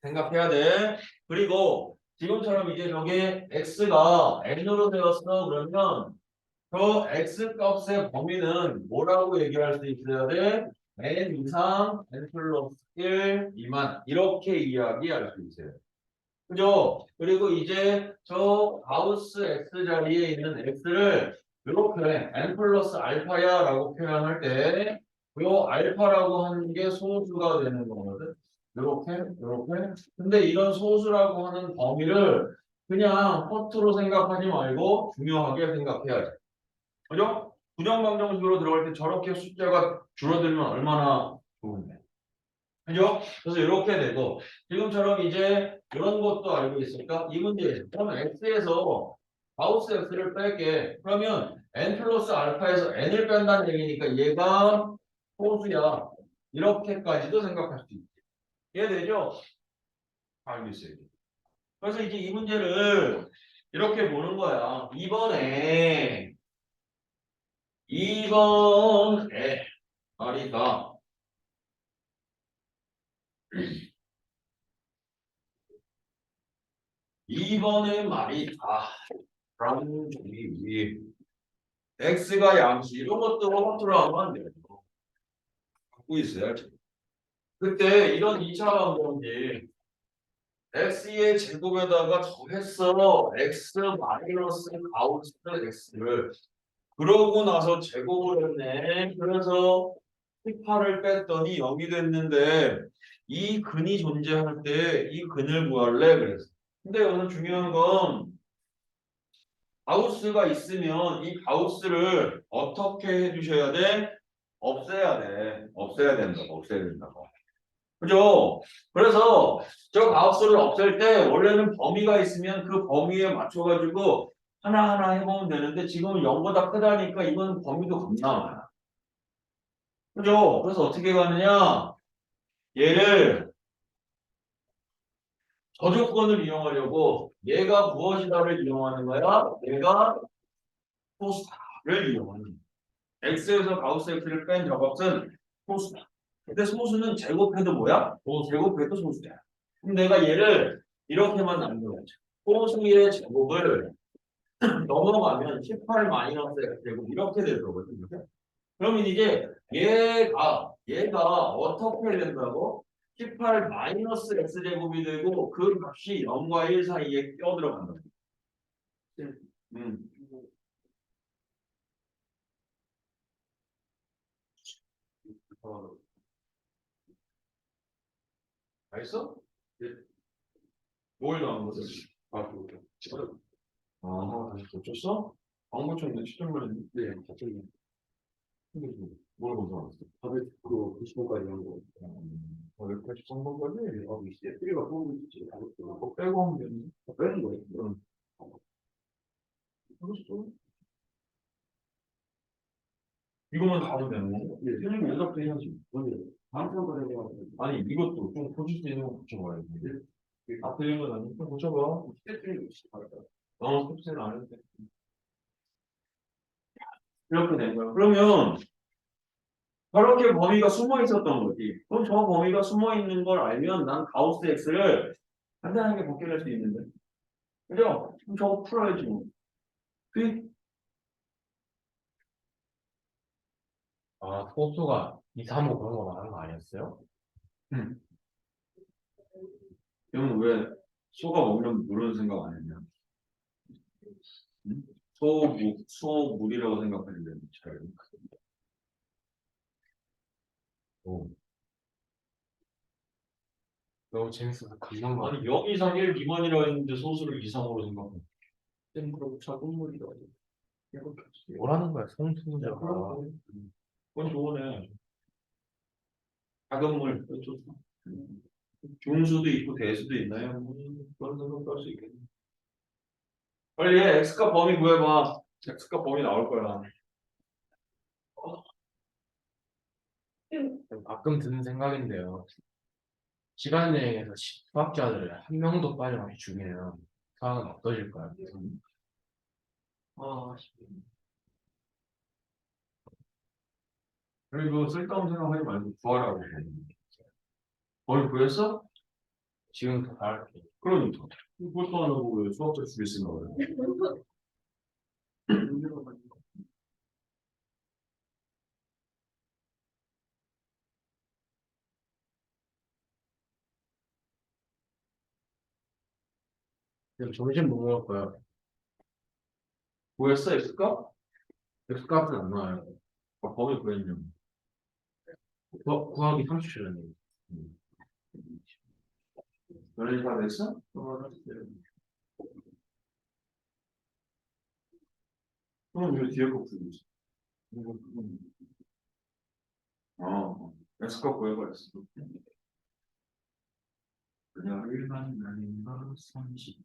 생각해야 돼. 그리고 지금처럼 이제 저게 x가 n으로 되었어. 그러면 그 x 값의 범위는 뭐라고 얘기할 수 있어야 돼? n 이상 n 플러스 1 미만 이렇게 이야기할 수 있어요. 그죠? 그리고 이제 저 가우스 x 자리에 있는 x를 이렇게 n 플러스 알파야 라고 표현할 때 요 알파라고 하는 게 소수가 되는 거거든. 요렇게. 근데 이런 소수라고 하는 범위를 그냥 허투루 생각하지 말고 중요하게 생각해야 돼. 그죠? 부정방정식으로 들어갈 때 저렇게 숫자가 줄어들면 얼마나 좋은데. 그죠? 그래서 이렇게 되고 지금처럼 이제 이런 것도 알고 있으니까 이 문제에서 그러면 x에서 가우스 x를 뺄게. 그러면 n 플러스 알파에서 n을 뺀다는 얘기니까 얘가 소수야. 이렇게까지도 생각할 수 있지. 이해되죠? 알고 있어요. 그래서 이제 이 문제를 이렇게 보는 거야. 이번에 말이다. 이번에 말이다. 라는 종이 x가 양수 이런 것도 허투루 하면 안 돼요. 갖고 있어야지. 그때 이런 2차 방정식 x의 제곱에다가 더했어. x 마이너스 가우스 x를 그러고 나서 제곱을 했네. 그래서 18을 뺐더니 0이 됐는데 이 근이 존재할 때 이 근을 구할래 그랬어. 근데 여기서 중요한 건 가우스가 있으면 이 가우스를 어떻게 해주셔야 돼? 없애야 돼. 없애야 된다고. 없애야 된다고. 그죠? 그래서 저 가우스를 없앨 때 원래는 범위가 있으면 그 범위에 맞춰가지고 하나하나 해보면 되는데 지금은 0보다 크다니까 이건 범위도 겁나 많아. 그죠? 그래서 어떻게 가느냐? 얘를 저조건을 이용하려고 얘가 무엇이다를 이용하는 거야? 얘가 소수다를 이용하는 거야. x에서 가우스 x를 뺀 저것은 소수다. 근데 소수는 제곱해도 뭐야? 제곱해도 소수야. 그럼 내가 얘를 이렇게만 남겨야지. 소수의 제곱을 넘어가면 18 마이너스 x 제곱 이렇게 될 거거든요. 그러면 이제 얘가 어떻게 된다고? 18 마이너스 x 제곱이 되고 그 값이 0과 1 사이에 껴들어간다. 음. 알겠어? 뭘 나온 거지? 아, 다시 고쳤어? 광고청인데 추천을 네, 갑자기 뭘 벗어났어? 490원까지 한 거. 183번까지? 이제 필요가 뽑고 있지. 그거 빼고 하면 되는데. 빼는 거예요. 그렇죠. 이거만 다 하면 되는 거? 네. 선생님 연락도 해야지. 먼저 다음 편까지 해가지고. 아니 이것도 좀 고칠 수 있는 거 고쳐봐야지. 다 틀린 건 아니니까 고쳐봐. 스태프들이 받았다. 스텝스는 안 해도 돼. 이렇게 된 거야. 그러면 저렇게 범위가 숨어 있었던 거지. 그럼 저 범위가 숨어 있는 걸 알면 난 가우스 X를 간단하게 복귀할 수 있는데. 그죠? 그럼 저거 풀어야지 뭐. 그 아, 소수가 2, 3, 5 그런 거 말하는 거 아니었어요? 형은 왜 소가 먹으면 물은 생각 안 했냐? 응? 소물이라고 생각하는데 잘. 오. 너무 재밌어서 금방 가. 아니 0 이상 1 미만이라 했는데 소수를 이상으로 생각해. 그럼 작은 물이다. 이렇게. 뭐라는 거야, 성수자가. 그건 좋으네. 작은 물, 좋다. 중수도 있고 대수도 있나요? 그런 생각도 할 수 있겠네. 빨리 해. X값 범위 구해봐. X값 범위 나올 거야. 가끔 드는 생각인데요. 시간 여행에서 수학자들을 한 명도 빠짐없이 죽이면 수학은 어떠실까요? 아, 그리고 쓸데없는 생각하지 말고 구하라고. 범위 구했어? 지금부터 다를게. 그러니까. 그것도 안 하고 왜 수학자 죽일 생각을 해? 지금 점심 뭐 먹을 거야? 구했어, X값? X값은 안 나와요. 범위 구했냐고. 구하기 30초전이에요. 너네 다 됐어? 그럼 왜 뒤에 거 풀고 있어? X값 구해버렸어. 그냥 일반 날인가 30.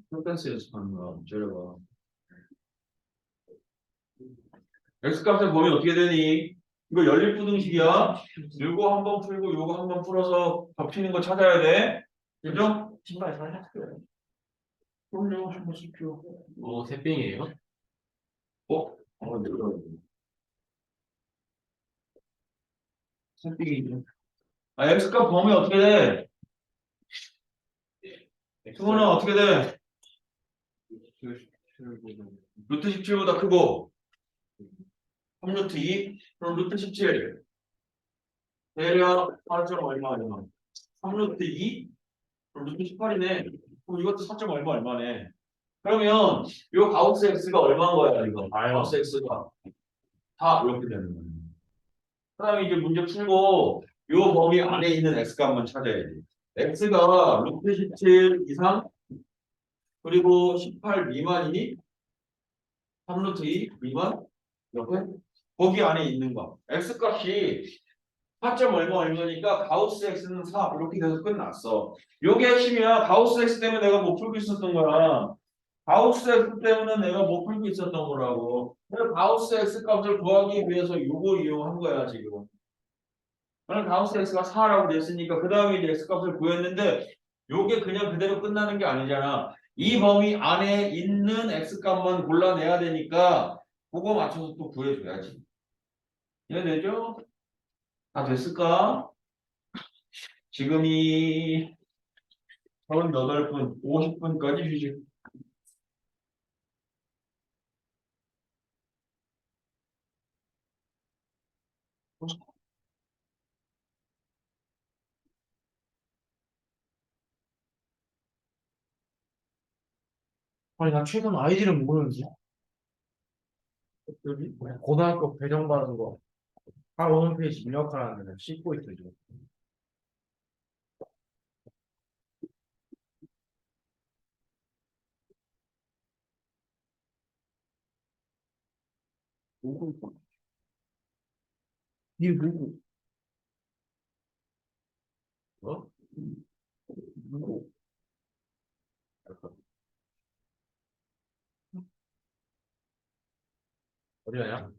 폴댄스 연습하는 거야. 기다려봐. X값의 범위 어떻게 되니? 이거 연립부등식이야. 요거 한번 풀고 요거 한번 풀어서 겹치는 거 찾아야 돼. 그죠? 신발 사셨어요. 그럼요. 신경 쓸게요. 새삥이에요? 내가 선택이죠. X값 범위 어떻게 돼? 승호는 어떻게 돼? 루트 17보다 크고 3루트 2 그럼 루트 17 대략 4점 얼마 3루트 2 그럼 루트 18이네. 그럼 이것도 4점 얼마네. 그러면 요 가우스 X가 얼마인 거야 이거? 가우스 X가 다 이렇게 되는 거예요. 그 다음에 이제 문제 풀고 요 범위 안에 있는 X값만 찾아야지. X가 루트 17 이상 그리고 18 미만이니 3루트 2 미만 이렇게 거기 안에 있는 거. X값이 4점 얼마니까 가우스 X는 4 이렇게 돼서 끝났어. 요게 핵심이야. 가우스 X 때문에 내가 못 풀고 있었던 거야. 가우스 X 때문에 내가 못 풀고 있었던 거라고. 그래서 가우스 X 값을 구하기 위해서 요거 이용한 거야 지금. 그럼 가우스 X가 4라고 됐으니까 그 다음에 이제 X 값을 구했는데 요게 그냥 그대로 끝나는 게 아니잖아. 이 범위 안에 있는 X 값만 골라내야 되니까 그거 맞춰서 또 구해줘야지. 이해되죠? 다 됐을까? 지금이 38분, 50분까지 휴식. 아니, 나 최근 아이디를 모르는지. 여기? 고등학교 배정 받은 거. 홈페이지 입력하라는 데는 씻고 있어요. 누구? 니 누구? 뭐? 누구? 어디 가냐?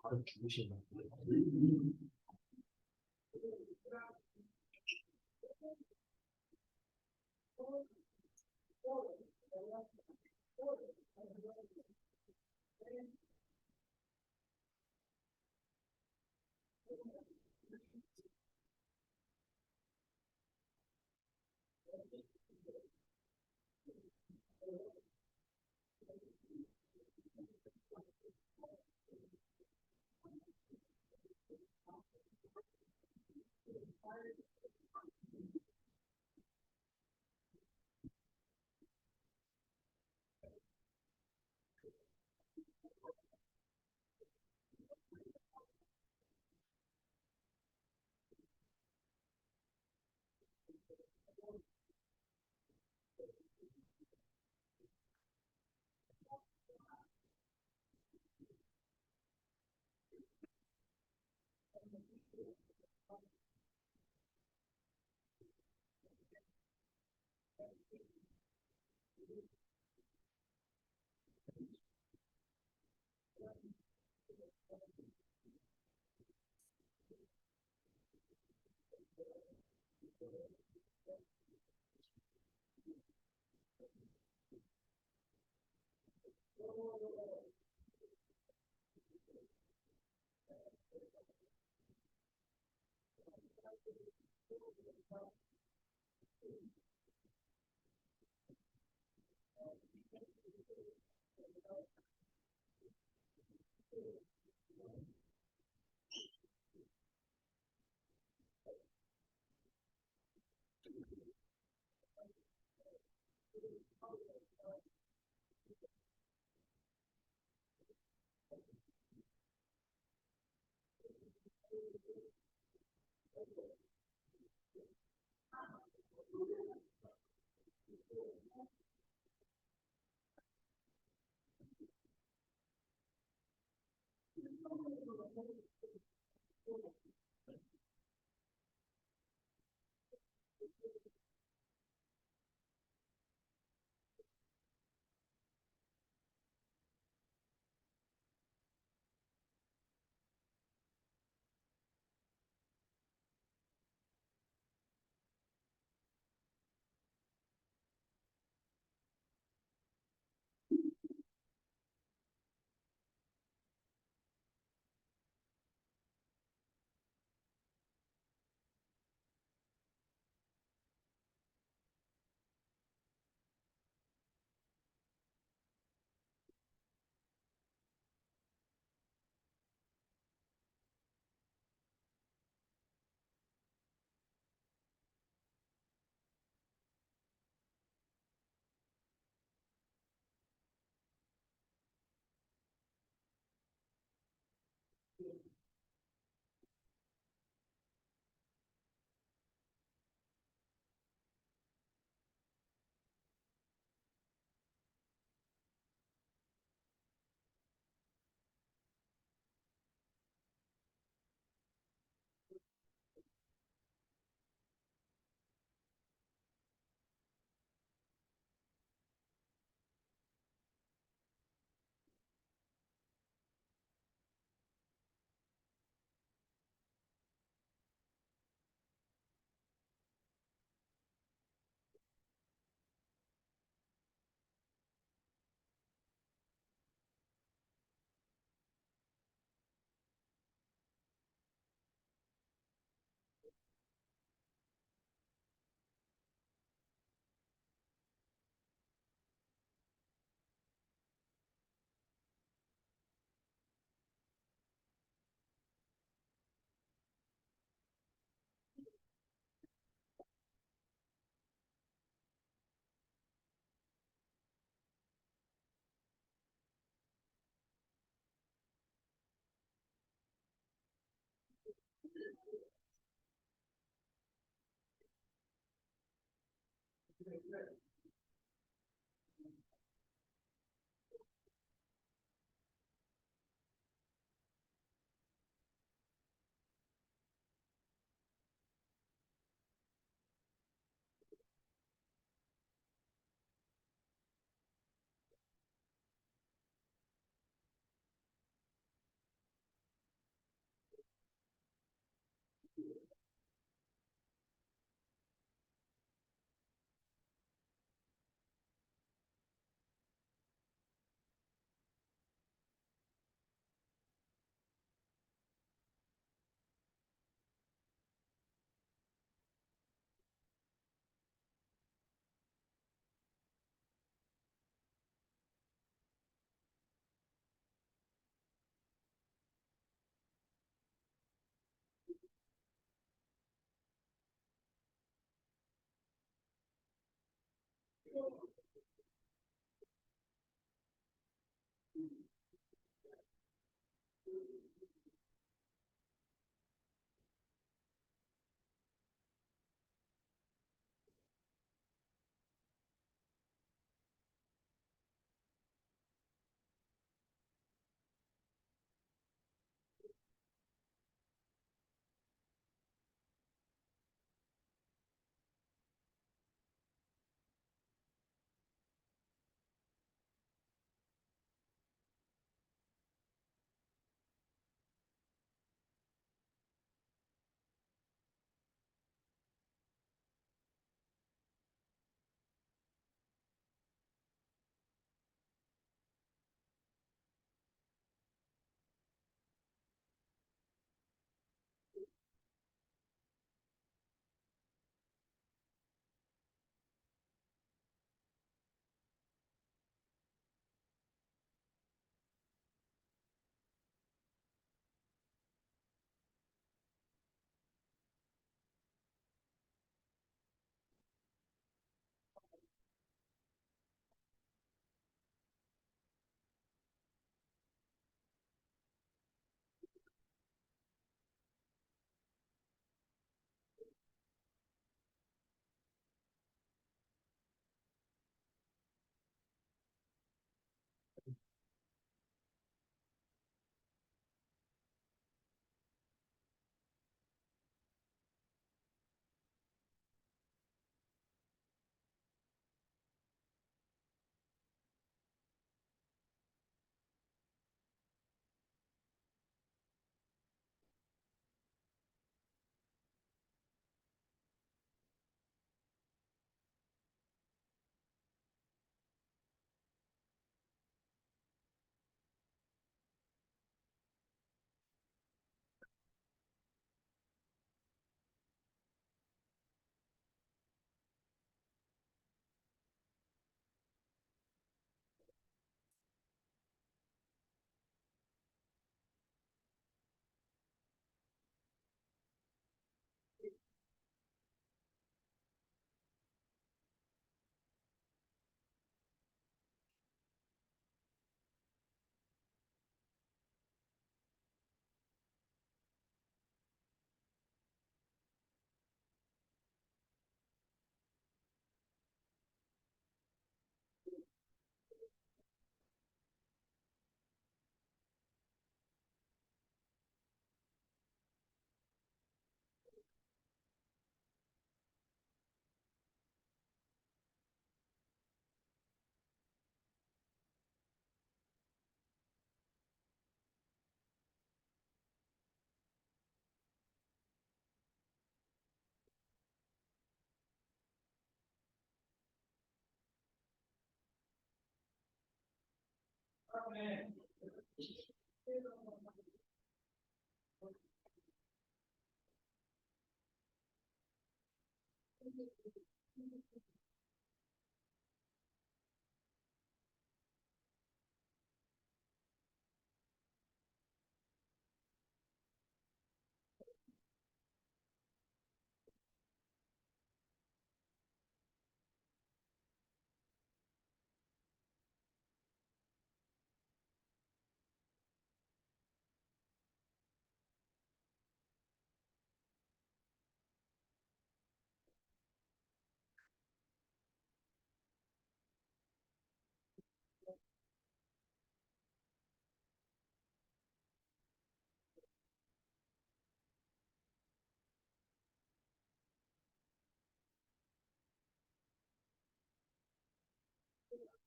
바로 죽으시네.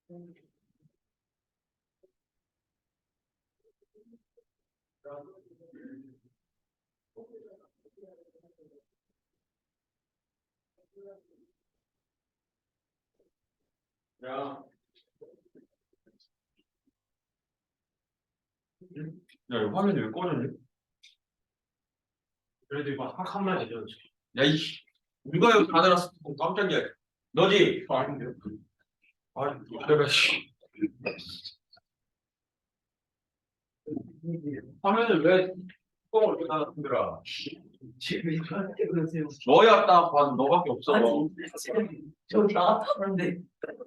야, 야, 이거 화면이 왜 꺼졌니? 그래도 이거 한 마디 해줘. 야, 이씨. 누가 여기 다 들었어? 깜짝이야. 너지? 아닌데요? 아, 내가, 씨. 화면을 왜 뚜껑을 이렇게 닫았더라? 지금 저한테 그러세요. 너야 딱 봐. 너밖에 없어. 아니, 저 나왔다는데.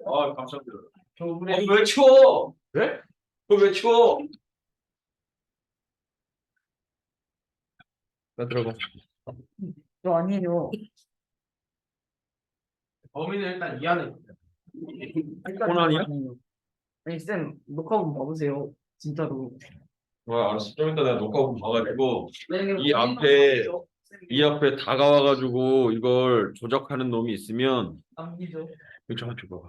아, 감사합니다. 저번에 왜 치워? 왜? 그걸 왜 치워? 나 들어가. 저 아니에요. 범인은 일단 이 안에 있어요. 호난이야? 아니 쌤 녹화 한번 봐보세요. 진짜로. 알았어. 좀 이따 내가 녹화본 봐가지고 이 이 앞에 다가와가지고 이걸 조작하는 놈이 있으면 남기죠. 이거 잠깐 줘봐.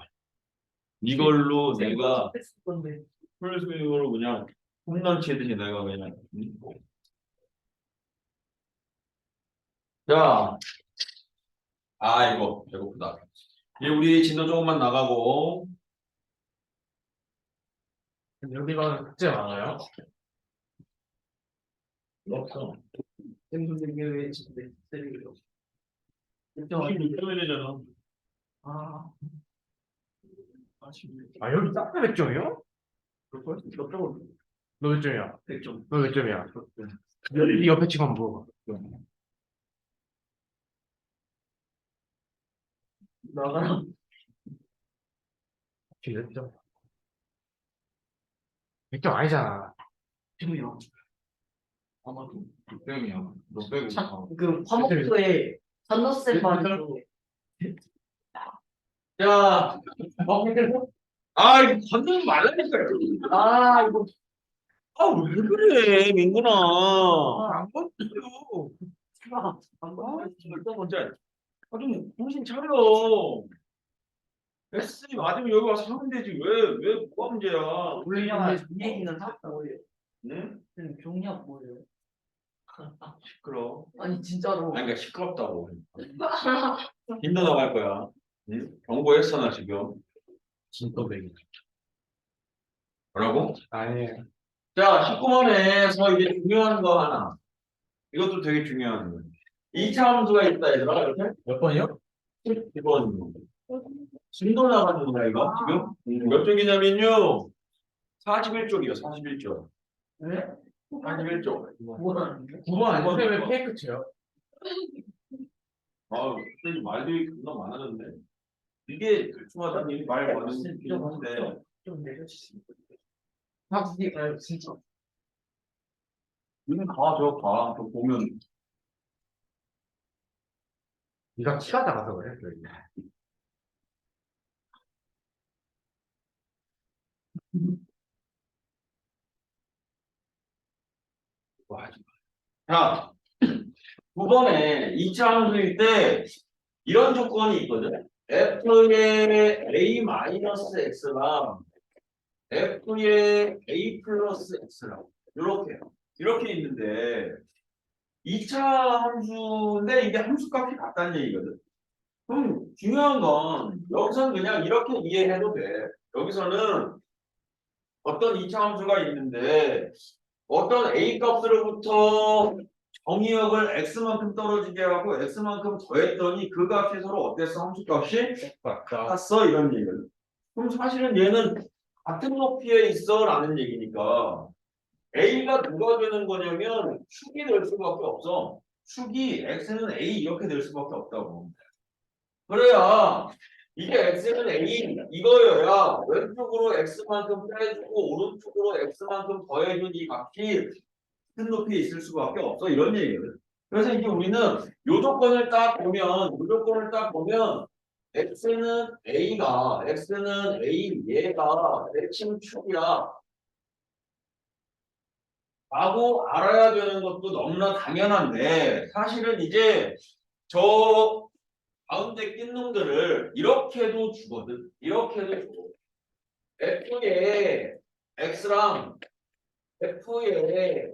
이걸로 내가 했을 건데. 풀스윙으로 그냥 홈런 치듯이 내가 그냥. 자, 이거 배고프다. 이제 우리 진도 조금만 나가고. 여기가 국제 많아요? 없어. 쌤 선생님 왜 진짜 때리요? 96점이잖아. 아, 아 여기 딱 100점이요? 그럴걸? 몇 점을? 너 몇 점이야? 100점. 너 몇 점이야? 이 옆에 친구 한번 물어봐. 나가라. 지금 몇 점? 100점 아니잖아. 지금요. 아마도 600이야. 너 빼고. 그 화목도에 산더쌤 반에서 자, 이거 건드리지 말라니까. 이거 왜 그래, 민구나. 안 건드려. 안 일단 먼저, 좀 정신 차려. S 맞으면 여기 와서 하면 되지. 왜 뭐가 문제야? 원래 이 얘기는 하고 뭐예요? 응? 쌤 종이학 뭐예요? 시끄러. 아니 진짜로. 그러니까 시끄럽다고. 힘도 나갈 거야. 응? 경고했어, 나 지금. 진또배기. 뭐라고? 아니에요. 자, 19번에서 이제 중요한 거 하나. 이것도 되게 중요한 거. 2차 함수가 있다, 얘들아. 이렇게? 몇 번이요? 12번. 진도 나가는 거야, 이거, 지금? 몇 쪽이냐면요. 41쪽이요, 41쪽. 왜? 41쪽. 뭐라는데? 9번 아니에요? 번. 왜 페이크 쳐요? 근데 말들이 겁나 많아졌네. 이게 대충하다는 얘기 말 많은 좀 얘기인데. 좀 내려주시면. 확실히 진짜. 이건 저 보면. 네가 키가 작아서 그래. 여기. 자, 9번에 2차 함수일 때 이런 조건이 있거든. f의 a-x랑 f의 a 플러스 x랑 이렇게 있는데 2차 함수인데 이게 함수값이 같다는 얘기거든. 그럼 중요한 건 여기서는 그냥 이렇게 이해해도 돼. 여기서는 어떤 2차 함수가 있는데 어떤 a 값으로부터 정의역을 x만큼 떨어지게 하고 x만큼 더했더니 그 값이 서로 어땠어? 함수값이 같았어 이런 얘기거든. 그럼 사실은 얘는 같은 높이에 있어 라는 얘기니까 a가 누가 되는 거냐면 축이 될 수밖에 없어. 축이 x는 a 이렇게 될 수밖에 없다고. 그래야 이게 x는 a 이거여야 왼쪽으로 x만큼 빼주고 오른쪽으로 x만큼 더해준 이 값이 같은 높이에 있을 수밖에 없어 이런 얘기거든. 그래서 이제 우리는 요 조건을 딱 보면 x는 a 얘가 대칭 축이야 라고 알아야 되는 것도 너무나 당연한데 사실은 이제 저 가운데 낀 놈들을 이렇게도 주거든. 이렇게도 줘. f의 x랑 f의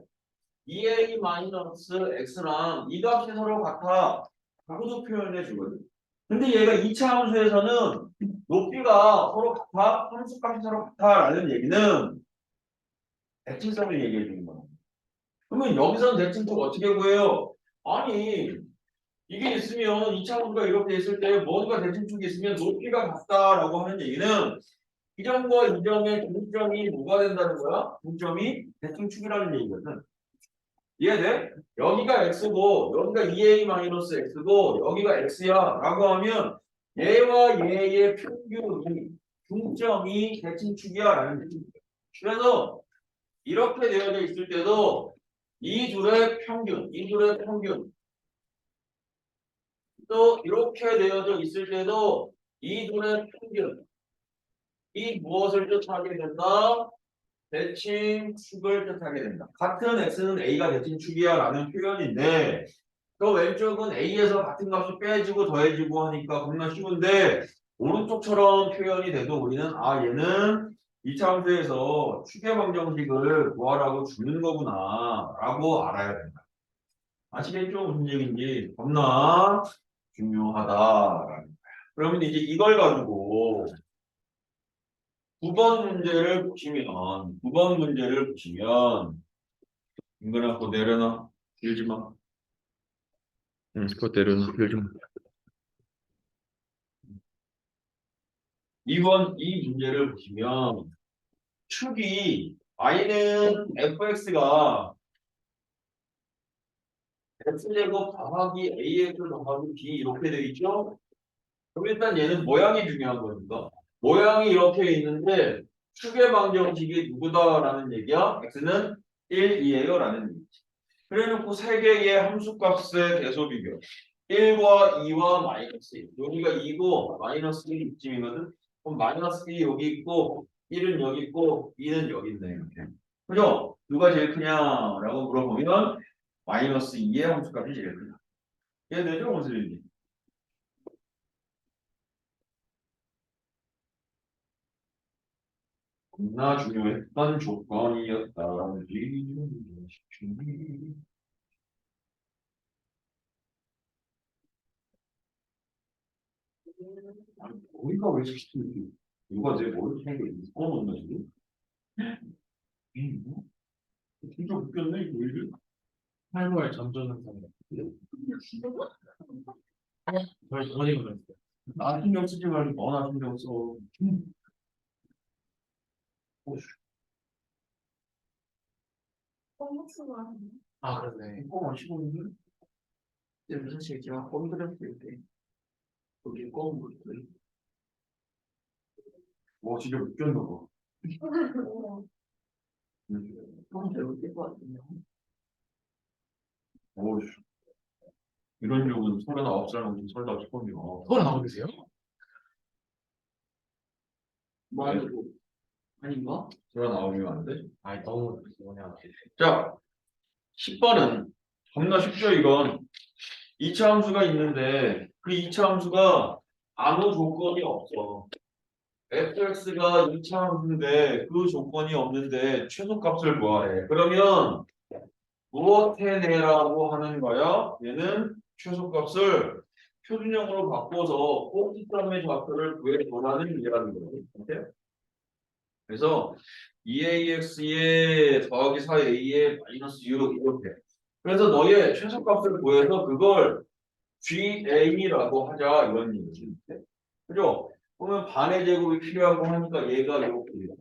2a-x랑 이 값이 서로 같아. 라고도 표현해 주거든. 근데 얘가 2차 함수에서는 높이가 서로 같아, 함수값이 서로 같아라는 얘기는 대칭성을 얘기해 주는 거야. 그러면 여기서는 대칭성 어떻게 구해요? 아니, 이게 있으면 2차 함수가 이렇게 있을 때 뭔가 대칭축이 있으면 높이가 같다라고 하는 얘기는 이 점과 이 점의 중점이 뭐가 된다는 거야? 중점이 대칭축이라는 얘기거든. 이해돼? 여기가 x고 여기가 2a-x고 여기가 x야 라고 하면 얘와 얘의 평균이 중점이 대칭축이야 라는 얘기입니다. 그래서 이렇게 되어져 있을 때도 이 둘의 평균 또 이렇게 되어져 있을 때도 이 둘의 평균이 무엇을 뜻하게 된다? 대칭축을 뜻하게 된다. 같은 x는 a가 대칭축이야 라는 표현인데 또 왼쪽은 a에서 같은 값이 빼지고 더해지고 하니까 겁나 쉬운데 오른쪽처럼 표현이 돼도 우리는 아 얘는 이차 함수에서 추계 방정식을 구하라고 주는 거구나 라고 알아야 된다. 아시겠죠? 무슨 얘기인지 겁나 중요하다라는 거야. 그러면 이제 이걸 가지고 9번 문제를 보시면 인근아 그거 내려놔. 들지 마. 응, 그거 내려놔. 들지 마. 2번 이 문제를 보시면 축이 y는 fx가 x제곱 더하기 ax 더하기 b 이렇게 되어 있죠? 그럼 일단 얘는 모양이 중요한 거니까 모양이 이렇게 있는데 축의 방정식이 누구다라는 얘기야? x는 1, 2예요 라는 얘기지. 그래놓고 세 개의 함수값의 대소 비교 1과 2와 마이너스 1 여기가 2고 마이너스 1이 이쯤이거든. 그럼 마이너스 1이 여기 있고 1은 여기 있고 2는 여기 있네 이렇게. 그죠? 누가 제일 크냐라고 물어보면 마이너스 2의 함수값이 제일 크다. 이해되죠? 무슨 얘기인지. 겁나 중요했던 조건이었다라는 얘기. 아니, 우리가 왜 시키지? 누가 내 머리 속에 묶어놓나 지금? 뭐? 진짜 웃겼네 이거 일. 탈모의 전조현상. 저희 어디가 그랬어요? 나 신경 쓰지 말고 너나 신경 써. 꼼수가 아, 그러네. 이거 마시고는 근데 사실 제가 껌 들었을 때 거기 껌 묻어요. 와 진짜 웃겼나 봐. 껌 잘못 뗄것 같은데. 어우 이런 적은 39살 넘은 살다 처음이야. 그걸 나오고 계세요? 말고 아닌가? 제가 나오면 안 돼? 아니, 너무 뭐냐. 자 10번은 겁나 쉽죠 이건. 2차 함수가 있는데 그 2차 함수가 아무 조건이 없어. fx가 2차 함수인데 그 조건이 없는데 최소값을 구하래. 그러면 무엇 해내라고 하는 거야? 얘는 최소값을 표준형으로 바꿔서 꼭지점의 좌표를 구해보라는 얘기라는 거예요. 오케이? 그래서 2ax에 더하기 4a에 마이너스 6 이렇게. 그래서 너의 최소값을 구해서 그걸 GA라고 하자 이런 얘기지. 그죠? 그러면 반의 제곱이 필요하고 하니까 얘가 이렇게 돼요.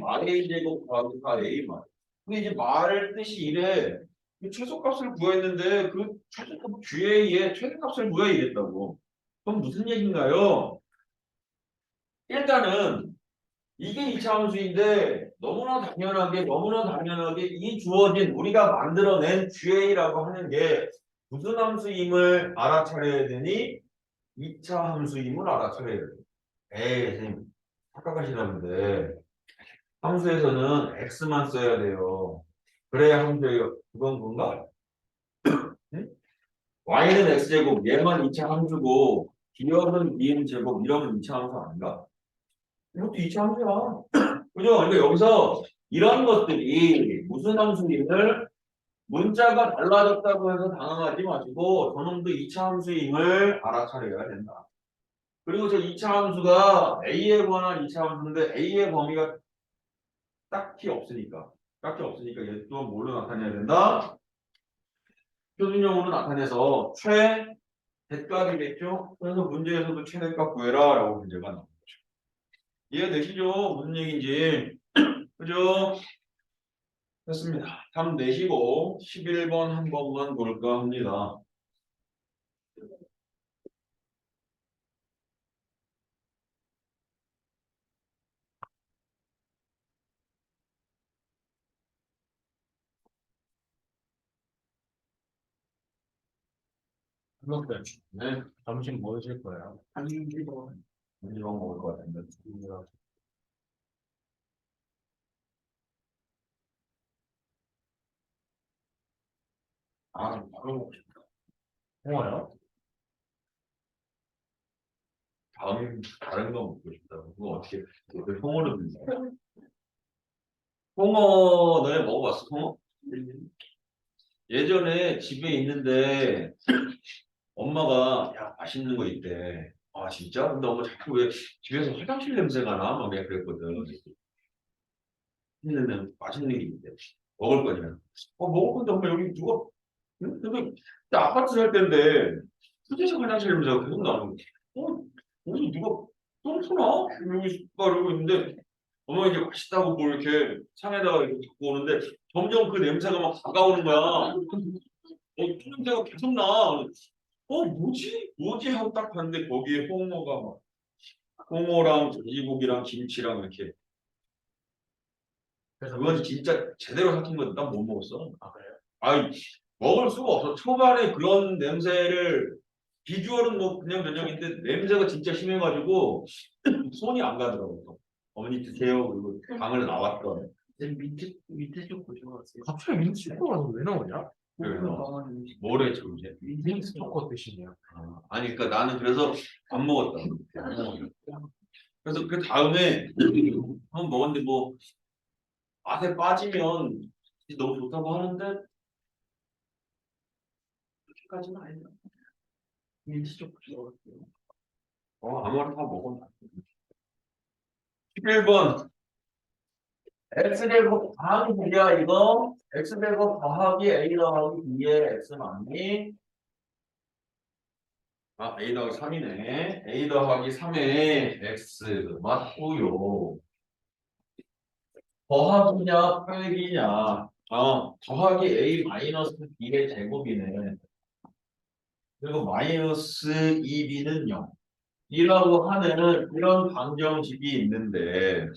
RA 제곱 더하기 4A 말. 근데 이제 말 뜻이 이래. 그 최소값을 구했는데 그 최소값 GA의 최대값을 구해야겠다고. 그럼 무슨 얘기인가요? 일단은 이게 2차 함수인데 너무나 당연하게 이 주어진 우리가 만들어낸 GA라고 하는 게 무슨 함수임을 알아차려야 되니? 2차 함수임을 알아차려야 돼. 에이, 선생님, 착각하시라는데 함수에서는 x만 써야 돼요. 그래야 함수예요. 그건 뭔가? 응? y는 x제곱, 얘만 2차 함수고 기억은 2인 제곱 이러면 2차 함수 아닌가? 이것도 이차 함수야. 그죠? 그러니까 여기서 이런 것들이 무슨 함수임을 문자가 달라졌다고 해서 당황하지 마시고 저놈도 이차 함수임을 알아차려야 된다. 그리고 저 이차 함수가 A에 관한 이차 함수인데 A의 범위가 딱히 없으니까 얘 또한 뭘로 나타내야 된다? 표준형으로 나타내서 최대값이겠죠? 그래서 문제에서도 최대값 구해라 라고 문제가 나오죠. 이해되시죠? 무슨 얘기인지. 그죠? 됐습니다. 답 내시고 11번 한 번만 볼까 합니다. 그렇게 네. 점심 뭐 드실 거예요? 아니면 문제만 먹을 것 같은데. 아, 바로 먹고 싶다. 홍어요? 다음에 다른 거 먹고 싶다. 그거 어떻게, 홍어를 드냐? 홍어, 너네 먹어봤어, 홍어? 예전에 집에 있는데 엄마가 야 맛있는 거 있대. 아 진짜? 근데 엄마 자꾸 왜 집에서 화장실 냄새가 나? 막 내가 그랬거든. 했는데 맛있는 게 있대. 먹을 거냐? 먹을 건데 엄마 여기 누가? 응? 근데 나 아파트 살 때인데 휴게실 화장실 냄새가 계속 나는 거야. 어디 누가 똥 쏘나? 여기 그러고 있는데 엄마 이제 맛있다고 뭐 이렇게 창에다가 이렇게 갖고 오는데 점점 그 냄새가 막 다가오는 거야. 냄새가 계속 나. 뭐지? 뭐지? 하고 딱 봤는데 거기에 홍어가 막 홍어랑 돼지고기랑 김치랑 이렇게. 그래서 그건 진짜 제대로 삭힌 건데 난 못 먹었어. 아 그래요? 아이 먹을 수가 없어. 초반에 그런 냄새를 비주얼은 뭐 그냥 저녁인데 냄새가 진짜 심해가지고 손이 안 가더라고. 어머니 드세요. 그리고 방을 나왔던. 밑에 쪽 보셔가지고 갑자기 민트초코가 왜 나오냐? 그래요. 나가는 음식 뭐래 지금 이제. 민트초코 뜻이네요. 아니 그러니까 나는 그래서 안 먹었다. 안 먹었다. 그래서 그 다음에 한번 먹었는데 뭐 맛에 빠지면 너무 좋다고 하는데 그렇게까지는 아니다. 밑에 쪽 보셔가지고 아무거나 다 먹었나. 11번 x제곱 더하기 b야 이거 x제곱 더하기 a 더하기 b의 x 맞니? a 더하기 3이네. a 더하기 3의 x 맞고요. 더하기냐 빼기냐 더하기 a 마이너스 b의 제곱이네. 그리고 마이너스 2b는 0 이라고 하는 이런 방정식이 있는데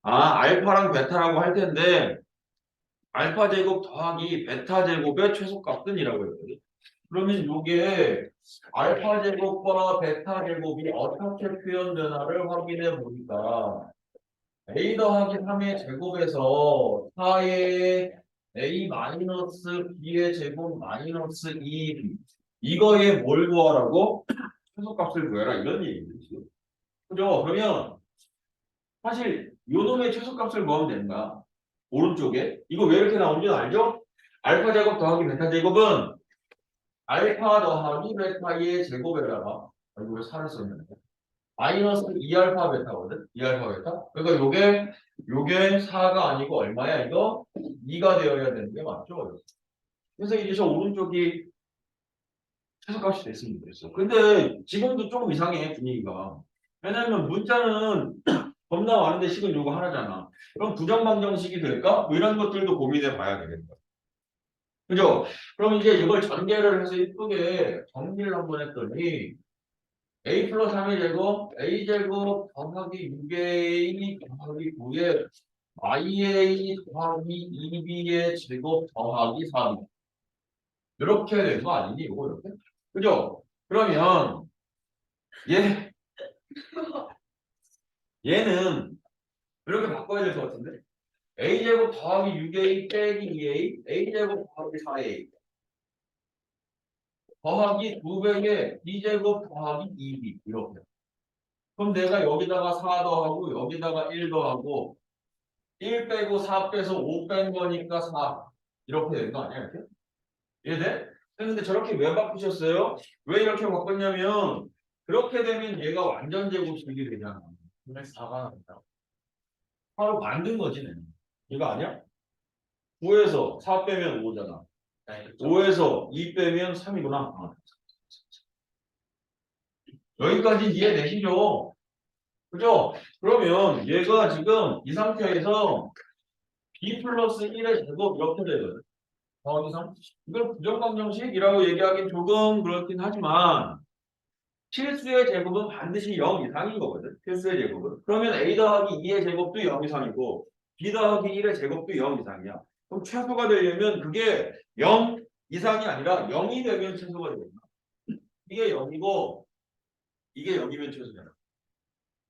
알파랑 베타라고 할 텐데 알파 제곱 더하기 베타 제곱의 최소값은 이라고 했거든. 그러면 이게 알파 제곱과 베타 제곱이 어떻게 표현되나를 확인해 보니까 a 더하기 3의 제곱에서 4의 a 마이너스 b의 제곱 마이너스 2b 이거에 뭘 구하라고? 최소값을 구해라 이런 얘기죠. 그죠? 그러면 사실 요놈의 최소값을 구하면 된다. 오른쪽에 이거 왜 이렇게 나오는지 알죠? 알파 제곱 더하기 베타 제곱은 알파 더하기 베타의 제곱에다가 이거 왜 4를 썼는데 마이너스 2알파 베타거든? 2알파 베타? 그러니까 요게 4가 아니고 얼마야 이거? 2가 되어야 되는 게 맞죠? 그래서 이제 저 오른쪽이 최소값이 됐으면 됐어. 근데 지금도 조금 이상해 분위기가. 왜냐면 문자는 겁나 많은데 식은 요거 하나잖아. 그럼 부정방정식이 될까? 뭐 이런 것들도 고민해 봐야 되겠다. 그죠? 그럼 이제 이걸 전개를 해서 이쁘게 정리를 한번 했더니 a 플러스 3의 제곱 a 제곱 더하기 6a 더하기 9의 ya 더하기 2b의 제곱 더하기 3 이렇게 된 거 아니니? 이거 이렇게? 그죠? 그러면 얘는 이렇게 바꿔야 될 것 같은데 a제곱 더하기 6a 빼기 2a a제곱 더하기 4a 더하기 2배의 b제곱 더하기 2b 이렇게 그럼 내가 여기다가 4 더하고 여기다가 1 더하고 1 빼고 4 빼서 5 뺀 거니까 4 이렇게 되는 거 아니야 이렇게? 이해돼? 근데 저렇게 왜 바꾸셨어요? 왜 이렇게 바꿨냐면 그렇게 되면 얘가 완전 제곱식이 되잖아. 그래서 4가 나온다. 바로 만든 거지 내. 이거 아니야? 9에서 4 빼면 5잖아. 네, 그쵸? 5에서 2 빼면 3이구나. 여기까지 이해되시죠? 그죠? 그러면 얘가 지금 이 상태에서 b 플러스 1의 제곱 이렇게 되거든. 더하기 3. 이걸 부정방정식이라고 얘기하긴 조금 그렇긴 하지만 실수의 제곱은 반드시 0 이상인 거거든. 필수의 제곱은. 그러면 a 더하기 2의 제곱도 0 이상이고 b 더하기 1의 제곱도 0 이상이야. 그럼 최소가 되려면 그게 0 이상이 아니라 0이 되면 최소가 되겠다. 이게 0이고 이게 0이면 최소잖아.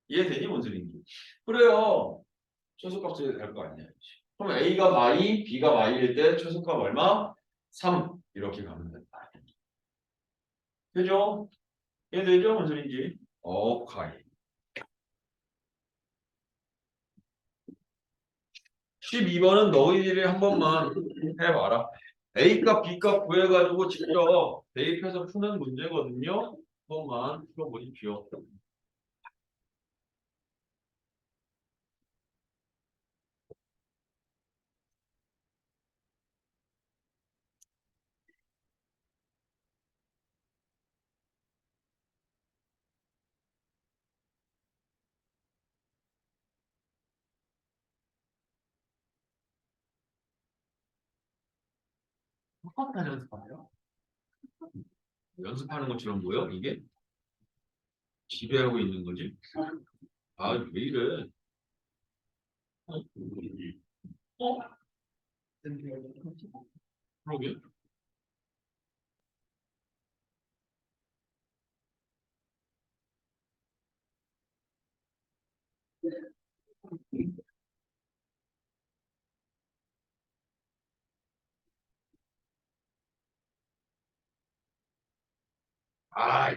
이해되니 뭔 소리인지. 그래요. 최소값이 될 거 아니야. 그럼 a가 마이, b가 마이일 때 최소값 얼마? 3 이렇게 가면 된다. 되죠? 이해되죠? 뭔 소리인지. 오케이. 12번은 너희들이 한 번만 해봐라. A값, B값 구해가지고 직접 대입해서 푸는 문제거든요. 한 번만 풀어보십시오. 컴퓨터 연습하세요? 연습하는 것처럼 보여? 이게? 지배하고 있는 거지? 아, 왜 이래? 어? 그러게. 아,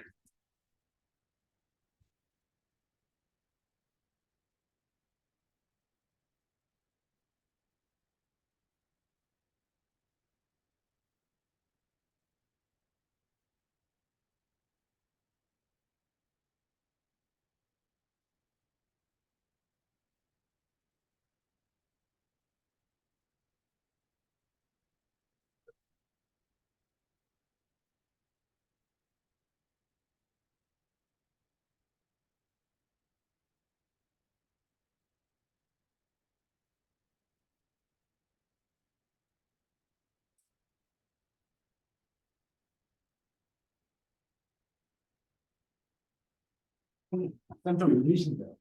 약간 좀 느리신데요.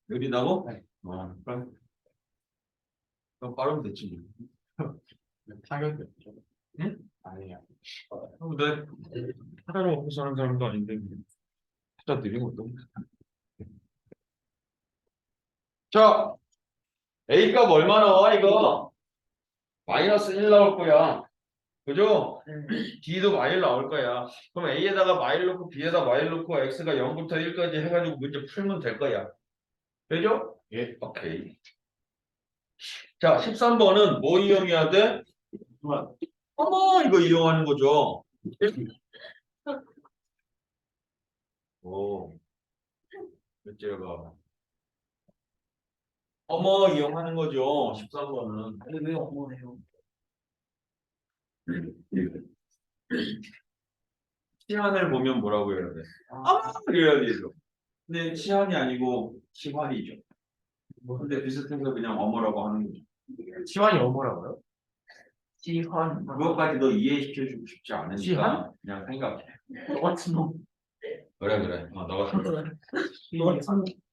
느리다고? 네. 그럼 빠르면 됐지. 타격이었죠. 응? 아니에요. 근데 하나로 먹고 사는 사람도 아닌데 진짜 느린 것도. 자, A값 얼마 나와 이거? 마이너스 1 나올 거야. 그죠? D도 마일 나올 거야. 그럼 A에다가 마일 넣고 B에다 마일 넣고 X가 0부터 1까지 해가지고 문제 풀면 될 거야. 되죠? 예. 오케이. 자, 13번은 뭐 이용해야 돼? 어머, 이거 이용하는 거죠. 오, 몇째가 어머 이용하는 거죠. 13번은. 아니 왜 어머네요? 시한을 보면 뭐라고 해야 돼? 아, 이래야 되죠. 근데 시한이 아니고 시환이죠. 근데 비슷해서 그냥 어머라고 하는 거죠. 시환이 어머라고요? 지환 그것까지 너 이해시켜주고 싶지 않으니까 시한? 그냥 생각해. 너 같은 놈. 그래. 너 같은 거.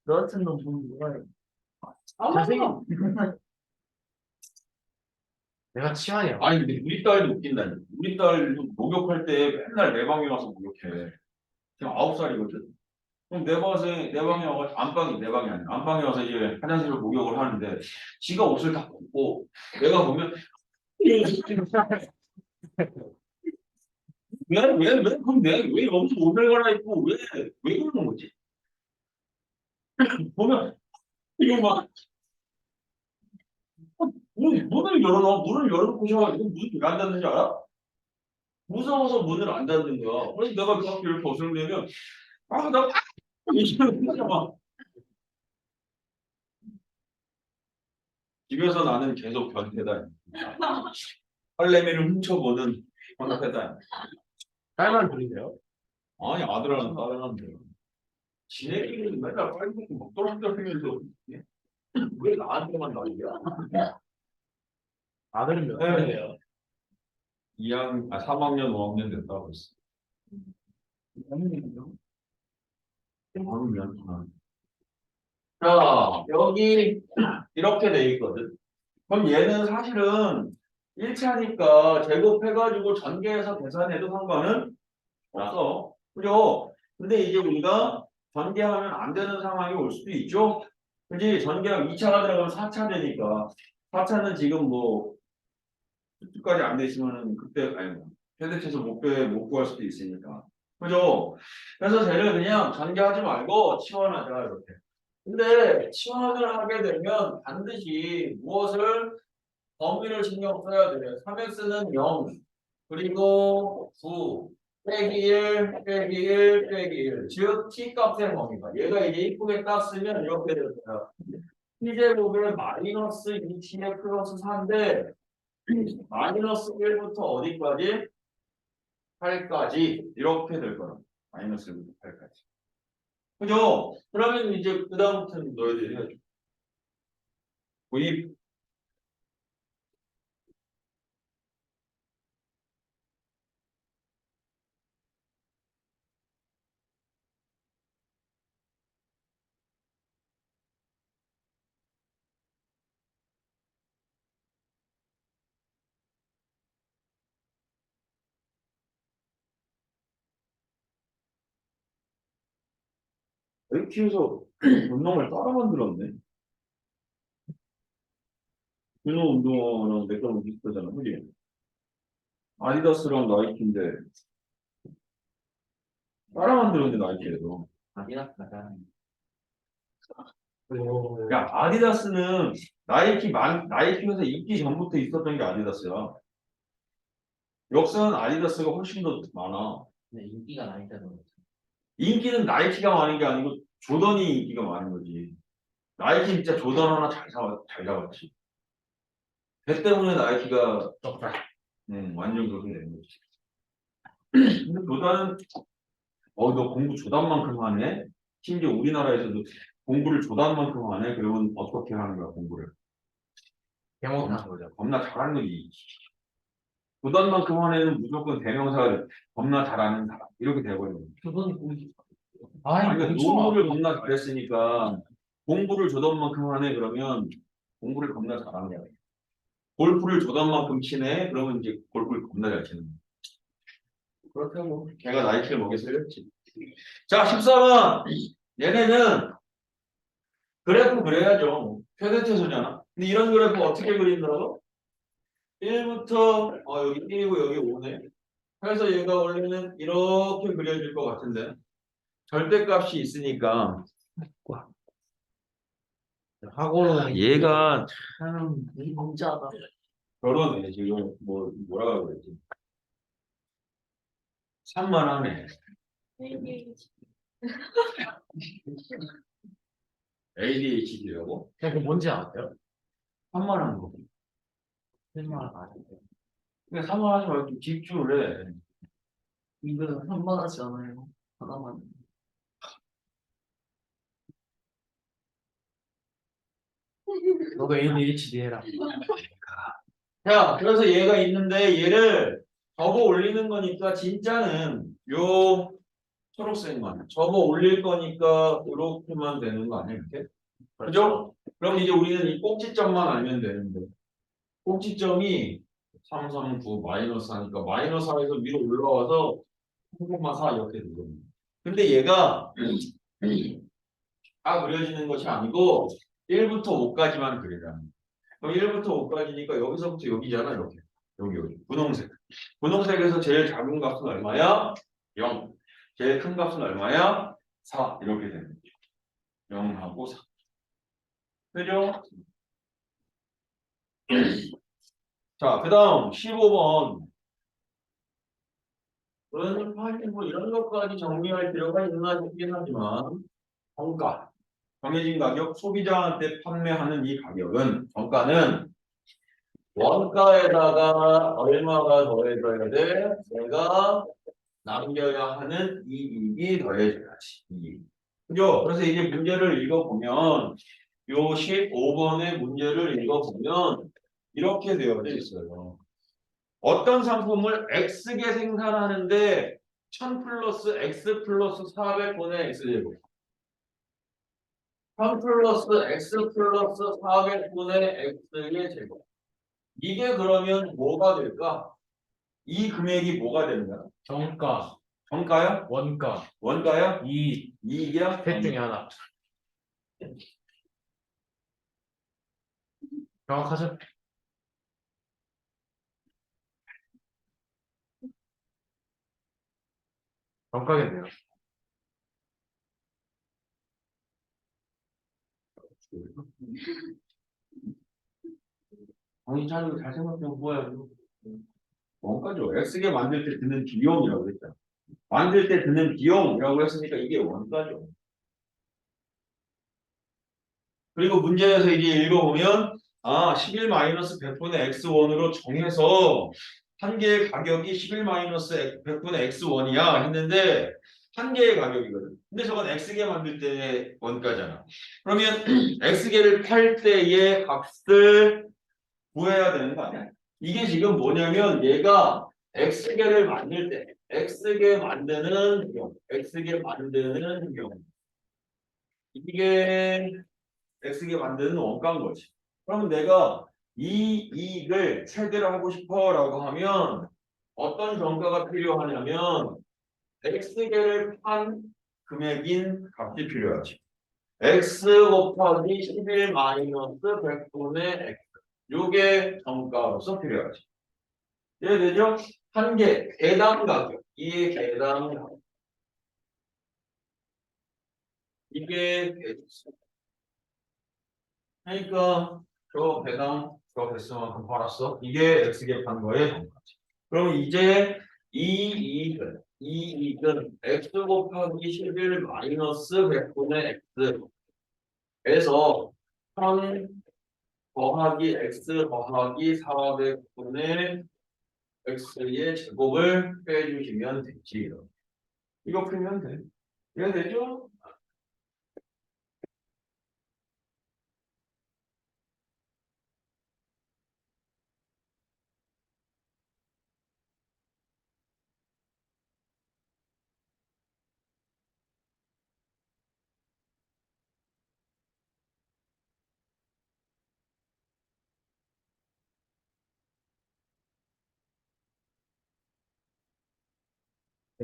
너 같은 놈 보면 뭐야? 잘생긴. 내가 치환이야. 아니 근데 우리 딸도 웃긴다니. 우리 딸도 목욕할 때 맨날 내 방에 와서 목욕해. 지금 9살이거든. 그럼 내 방에 와서 안방이 내 방이 아니야. 안방에 와서 이제 화장실로 목욕을 하는데 지가 옷을 다 벗고 내가 보면 왜? 그럼 왜 여기서 옷을 갈아입고 왜 그러는 거지? 보면 이거 막 문을 열어놔. 문을 열어놓고서 이거 문이 왜 안 닫는 줄 알아? 무서워서 문을 안 닫는 거야. 그래서 내가 그 학교 이렇게 어슬려면 나 이러는 거야 막. 집에서 나는 계속 변태다. 할래미를 훔쳐보는 변태다. 딸만 들리세요? 아니 아들하는 딸하는데 지네끼리 맨날 빨리 먹고 막 떨어뜨리면서 왜 나한테만 난리야? 아들은 몇 네. 살이에요? 3학년 5학년 됐다고 했어. 자, 여기 이렇게 돼 있거든. 그럼 얘는 사실은 1차니까 제곱해가지고 전개해서 계산해도 상관은 없어. 그죠? 근데 이제 우리가 전개하면 안 되는 상황이 올 수도 있죠? 그지? 전개가 2차가 들어가면 4차 되니까. 4차는 지금 뭐, 수까지 안 되시면은 그때, 아니, 뭐, 최대치에서 못 구할 수도 있으니까. 그죠? 그래서 쟤를 그냥 전개하지 말고 치환하자, 이렇게. 근데 치환을 하게 되면 반드시 무엇을 범위를 신경 써야 돼요. 3x는 0, 그리고 9, 빼기 1, 빼기 1, 빼기 1. 즉, t값의 범위가. 얘가 이제 이쁘게 딱 쓰면 이렇게 될 거야. t제곱에 마이너스 2t에 플러스 4인데, 마이너스 1부터 어디까지? 8까지. 이렇게 될 거야. 마이너스 1부터 8까지. 그죠? 그러면 이제 그다음부터는 너희들이 해야죠. 구입. 나이키에서 운동을 따라 만들었네. 윤호 운동화랑 내 거랑 비슷하잖아, 그지? 아디다스랑 나이키인데 따라 만들었네, 나이키에서. 아니라까다. 야, 아디다스는 나이키 회사 있기 전부터 있었던 게 아디다스야. 역사는 아디다스가 훨씬 더 많아. 근데 인기가 많이 따로. 인기는 나이키가 많은 게 아니고 조던이 인기가 많은 거지. 나이키 진짜 조던 하나 잘 잡았지. 배 때문에 나이키가 완전 그렇게 된 거지. 근데 조던은 너 공부 조단만큼 하네? 심지어 우리나라에서도 공부를 조단만큼 하네? 그러면 어떻게 하는 거야, 공부를? 개못하는 거죠. 겁나 잘하는 거지. 조단만큼 한 애는 무조건 대명사가 겁나 잘하는 사람. 이렇게 되어버리는 거지. 그건 보기. 아니, 그러니까 농구를 겁나 잘했으니까 공부를 조단만큼 하네? 그러면 공부를 겁나 잘하는 거야. 골프를 조단만큼 치네? 그러면 이제 골프를 겁나 잘 치는 거야. 그렇다고 걔가 나이키를 먹여 살렸지. 자, 14번. 얘네는 그래프 그려야죠. 최대체수잖아. 근데 이런 그래프 어떻게 그린다고? 1부터 여기 1이고 여기 5네. 그래서 얘가 원래는 이렇게 그려질 것 같은데 절대값이 있으니까 하고는 얘가 참 문자다. 결혼해 지금 뭐라고 그랬지? 산만하네. ADHD라고? 그냥 그 뭔지 아세요? 산만한 거. 실망을 안 해요. 그냥 산만하지 말고 좀 집중을 해. 이거는 한만하지 않아요. 하나만. 너도 ADHD 해라. 자, 그래서 얘가 있는데 얘를 접어 올리는 거니까 진짜는 요 초록색만 접어 올릴 거니까 이렇게만 되는 거 아니야 이렇게? 그죠? 그럼 이제 우리는 이 꼭지점만 알면 되는데 꼭지점이 3, 3, 9 마이너스 하니까 마이너스 4에서 위로 올라와서 0,4 이렇게 되거든요. 근데 얘가 다 그려지는 것이 아니고 1부터 5까지만 그리라는 거예요. 그럼 1부터 5까지니까 여기서부터 여기잖아 이렇게. 여기 분홍색. 분홍색에서 제일 작은 값은 얼마야? 0. 제일 큰 값은 얼마야? 4. 이렇게 되는 거죠. 0하고 4. 그죠? 자, 그 다음 15번. 사실 뭐 이런 것까지 정리할 필요가 있나 싶긴 하지만, 정가. 정해진 가격, 소비자한테 판매하는 이 가격은, 정가는 원가에다가 얼마가 더해져야 돼? 내가 남겨야 하는 이익이 더해져야지. 이익. 그죠? 그래서 이제 문제를 읽어보면, 요 15번의 문제를 읽어보면, 이렇게 되어져 있어요. 어떤 상품을 X개 생산하는데 1000 플러스 X 플러스 400분의 X제곱. 1000 플러스 X 플러스 400분의 X의 제곱. 이게 그러면 뭐가 될까? 이 금액이 뭐가 되는 거야? 정가, 정가야? 원가, 원가야? 이익, 이익이야? 셋 중에 하나. 정확하죠? 정가겠네요. 아니, 잘 생각해보면 뭐야, 이거. 원가죠. X개 만들 때 드는 비용이라고 그랬잖아. 만들 때 드는 비용이라고 했으니까 이게 원가죠. 그리고 문제에서 이제 읽어보면 11-100분의 x1으로 정해서 한 개의 가격이 11-100분의 x1이야 했는데 한 개의 가격이거든. 근데 저건 x개 만들 때 원가잖아. 그러면 x개를 팔 때의 값을 구해야 되는 거 아니야? 이게 지금 뭐냐면 얘가 x개를 만들 때 x개 만드는 비용, x개 만드는 비용. 이게 X개 만드는 원가인 거지. 그러면 내가 이 이익을 최대로 하고 싶어라고 하면 어떤 정가가 필요하냐면 X개를 판 금액인 값이 필요하지. X 곱하기 11 마이너스 100분의 X. 요게 정가로서 필요하지. 이해되죠? 한 개, 개당 가격. 이게 개당 가격. 이게 그러니까 저 배당 저 배수만큼 팔았어. 이게 X개 판 거의 정가지. 그럼 이제 이 이익은 X 곱하기 11 마이너스 100분의 X에서 1000 더하기 X 더하기 400분의 X의 제곱을 빼주시면 되지. 이거 풀면 돼. 이해되죠?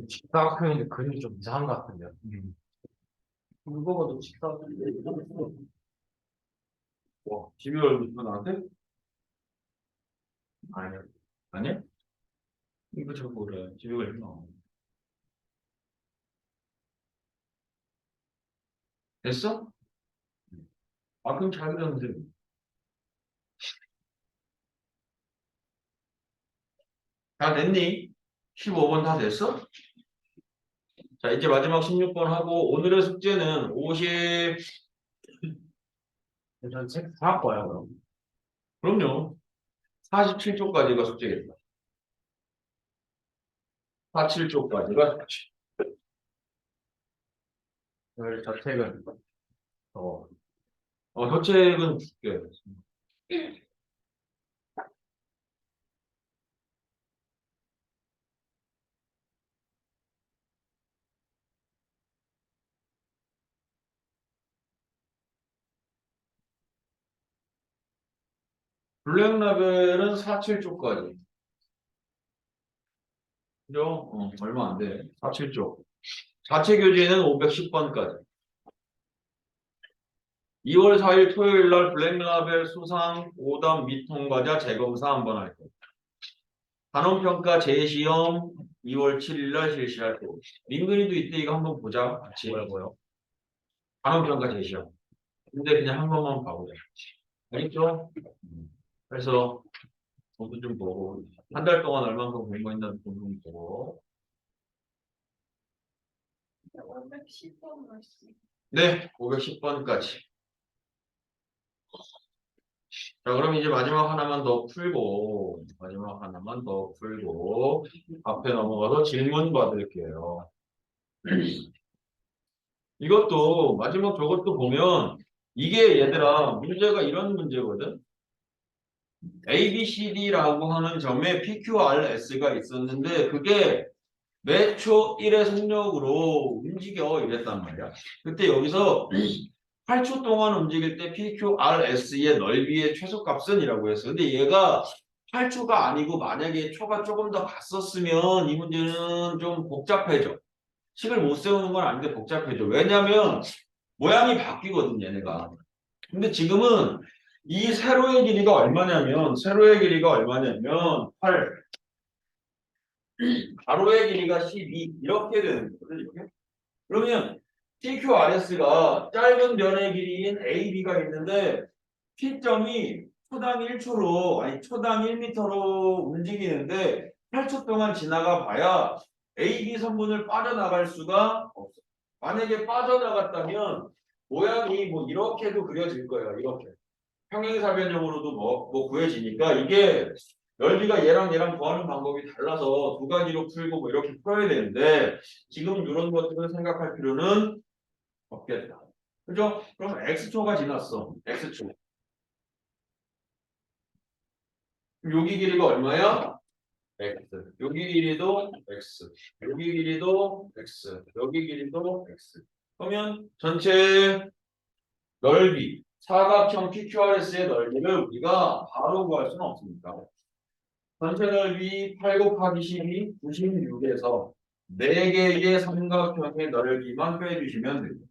직사각형인데 그림이 좀 이상한 것 같은데요. 그거가 너 직사. 와, 집에 얼굴 나한테? 아니요. 아니야? 이거 자꾸 그래. 집에 얼굴 나. 됐어? 그럼 잘 그렸는데. 다 됐니? 15번 다 됐어? 자, 이제 마지막 16번 하고, 오늘의 숙제는 전 책 사올 거예요, 그럼. 그럼요. 47쪽까지가 숙제겠다. 47쪽까지가 숙제. 오늘 저 책은 어, 저 책은 줄게. 블랙라벨은 47쪽까지. 그죠? 얼마 안 돼. 47쪽. 자체 교재는 510번까지. 2월 4일 토요일 날 블랙라벨 수상 5단 미통과자 재검사 한번 할 거예요. 단원평가 재시험 2월 7일 날 실시할 거고. 민근이도 이때 이거 한번 보자. 같이. 뭐라고요? 단원평가 제시하고. 근데 그냥 한 번만 봐보자. 알겠죠? 그래서 공부 좀 보고 한 달 동안 얼마만큼 공부했나 공부 좀 보고. 510번 말씀. 네, 510번까지. 자, 그럼 이제 마지막 하나만 더 풀고, 앞에 넘어가서 질문 받을게요. 이것도, 마지막 저것도 보면, 이게 얘들아, 문제가 이런 문제거든? A, B, C, D라고 하는 점에 PQRS가 있었는데, 그게 매초 1의 속력으로 움직여 이랬단 말이야. 그때 여기서 8초 동안 움직일 때 PQRS의 넓이의 최소값은 이라고 했어. 근데 얘가 8초가 아니고 만약에 초가 조금 더 갔었으면 이 문제는 좀 복잡해져. 식을 못 세우는 건 아닌데 복잡해져. 왜냐면 모양이 바뀌거든 얘네가. 근데 지금은 이 세로의 길이가 얼마냐면 8, 가로의 길이가 12 이렇게 되는 거거든. 이렇게. 그러면 PQRS가 짧은 변의 길이인 AB가 있는데 P점이 초당 1초로 아니 초당 1m로 움직이는데 8초 동안 지나가 봐야 AB 선분을 빠져나갈 수가 없어. 만약에 빠져나갔다면 모양이 뭐 이렇게도 그려질 거예요. 이렇게. 평행사변형으로도 뭐 구해지니까 이게 넓이가 얘랑 구하는 방법이 달라서 두 가지로 풀고 뭐 이렇게 풀어야 되는데 지금 이런 것들을 생각할 필요는 없겠다. 그죠? 그럼 X초가 지났어. X초. 그럼 여기 길이가 얼마야? X. 여기 길이도 X. 여기 길이도 X. 여기 길이도 X. 그러면 전체 넓이, 사각형 PQRS의 넓이를 우리가 바로 구할 수는 없습니다. 전체 넓이 8 곱하기 12, 96에서 4개의 삼각형의 넓이만 빼주시면 됩니다.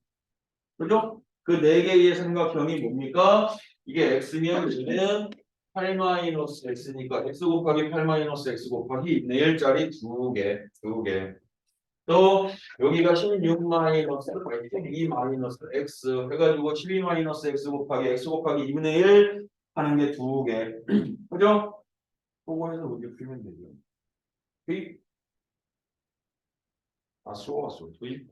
그죠? 그 4개의 삼각형이 뭡니까? 이게 x면 얘는 8-x니까 x 곱하기 8-x 곱하기 2분의 1짜리 2개. 또 여기가 12-x 해가지고 12-x 곱하기 x 곱하기 2분의 1 하는 게 2개. 그죠? 그거 해서 문제 풀면 되죠. 투입. 투입.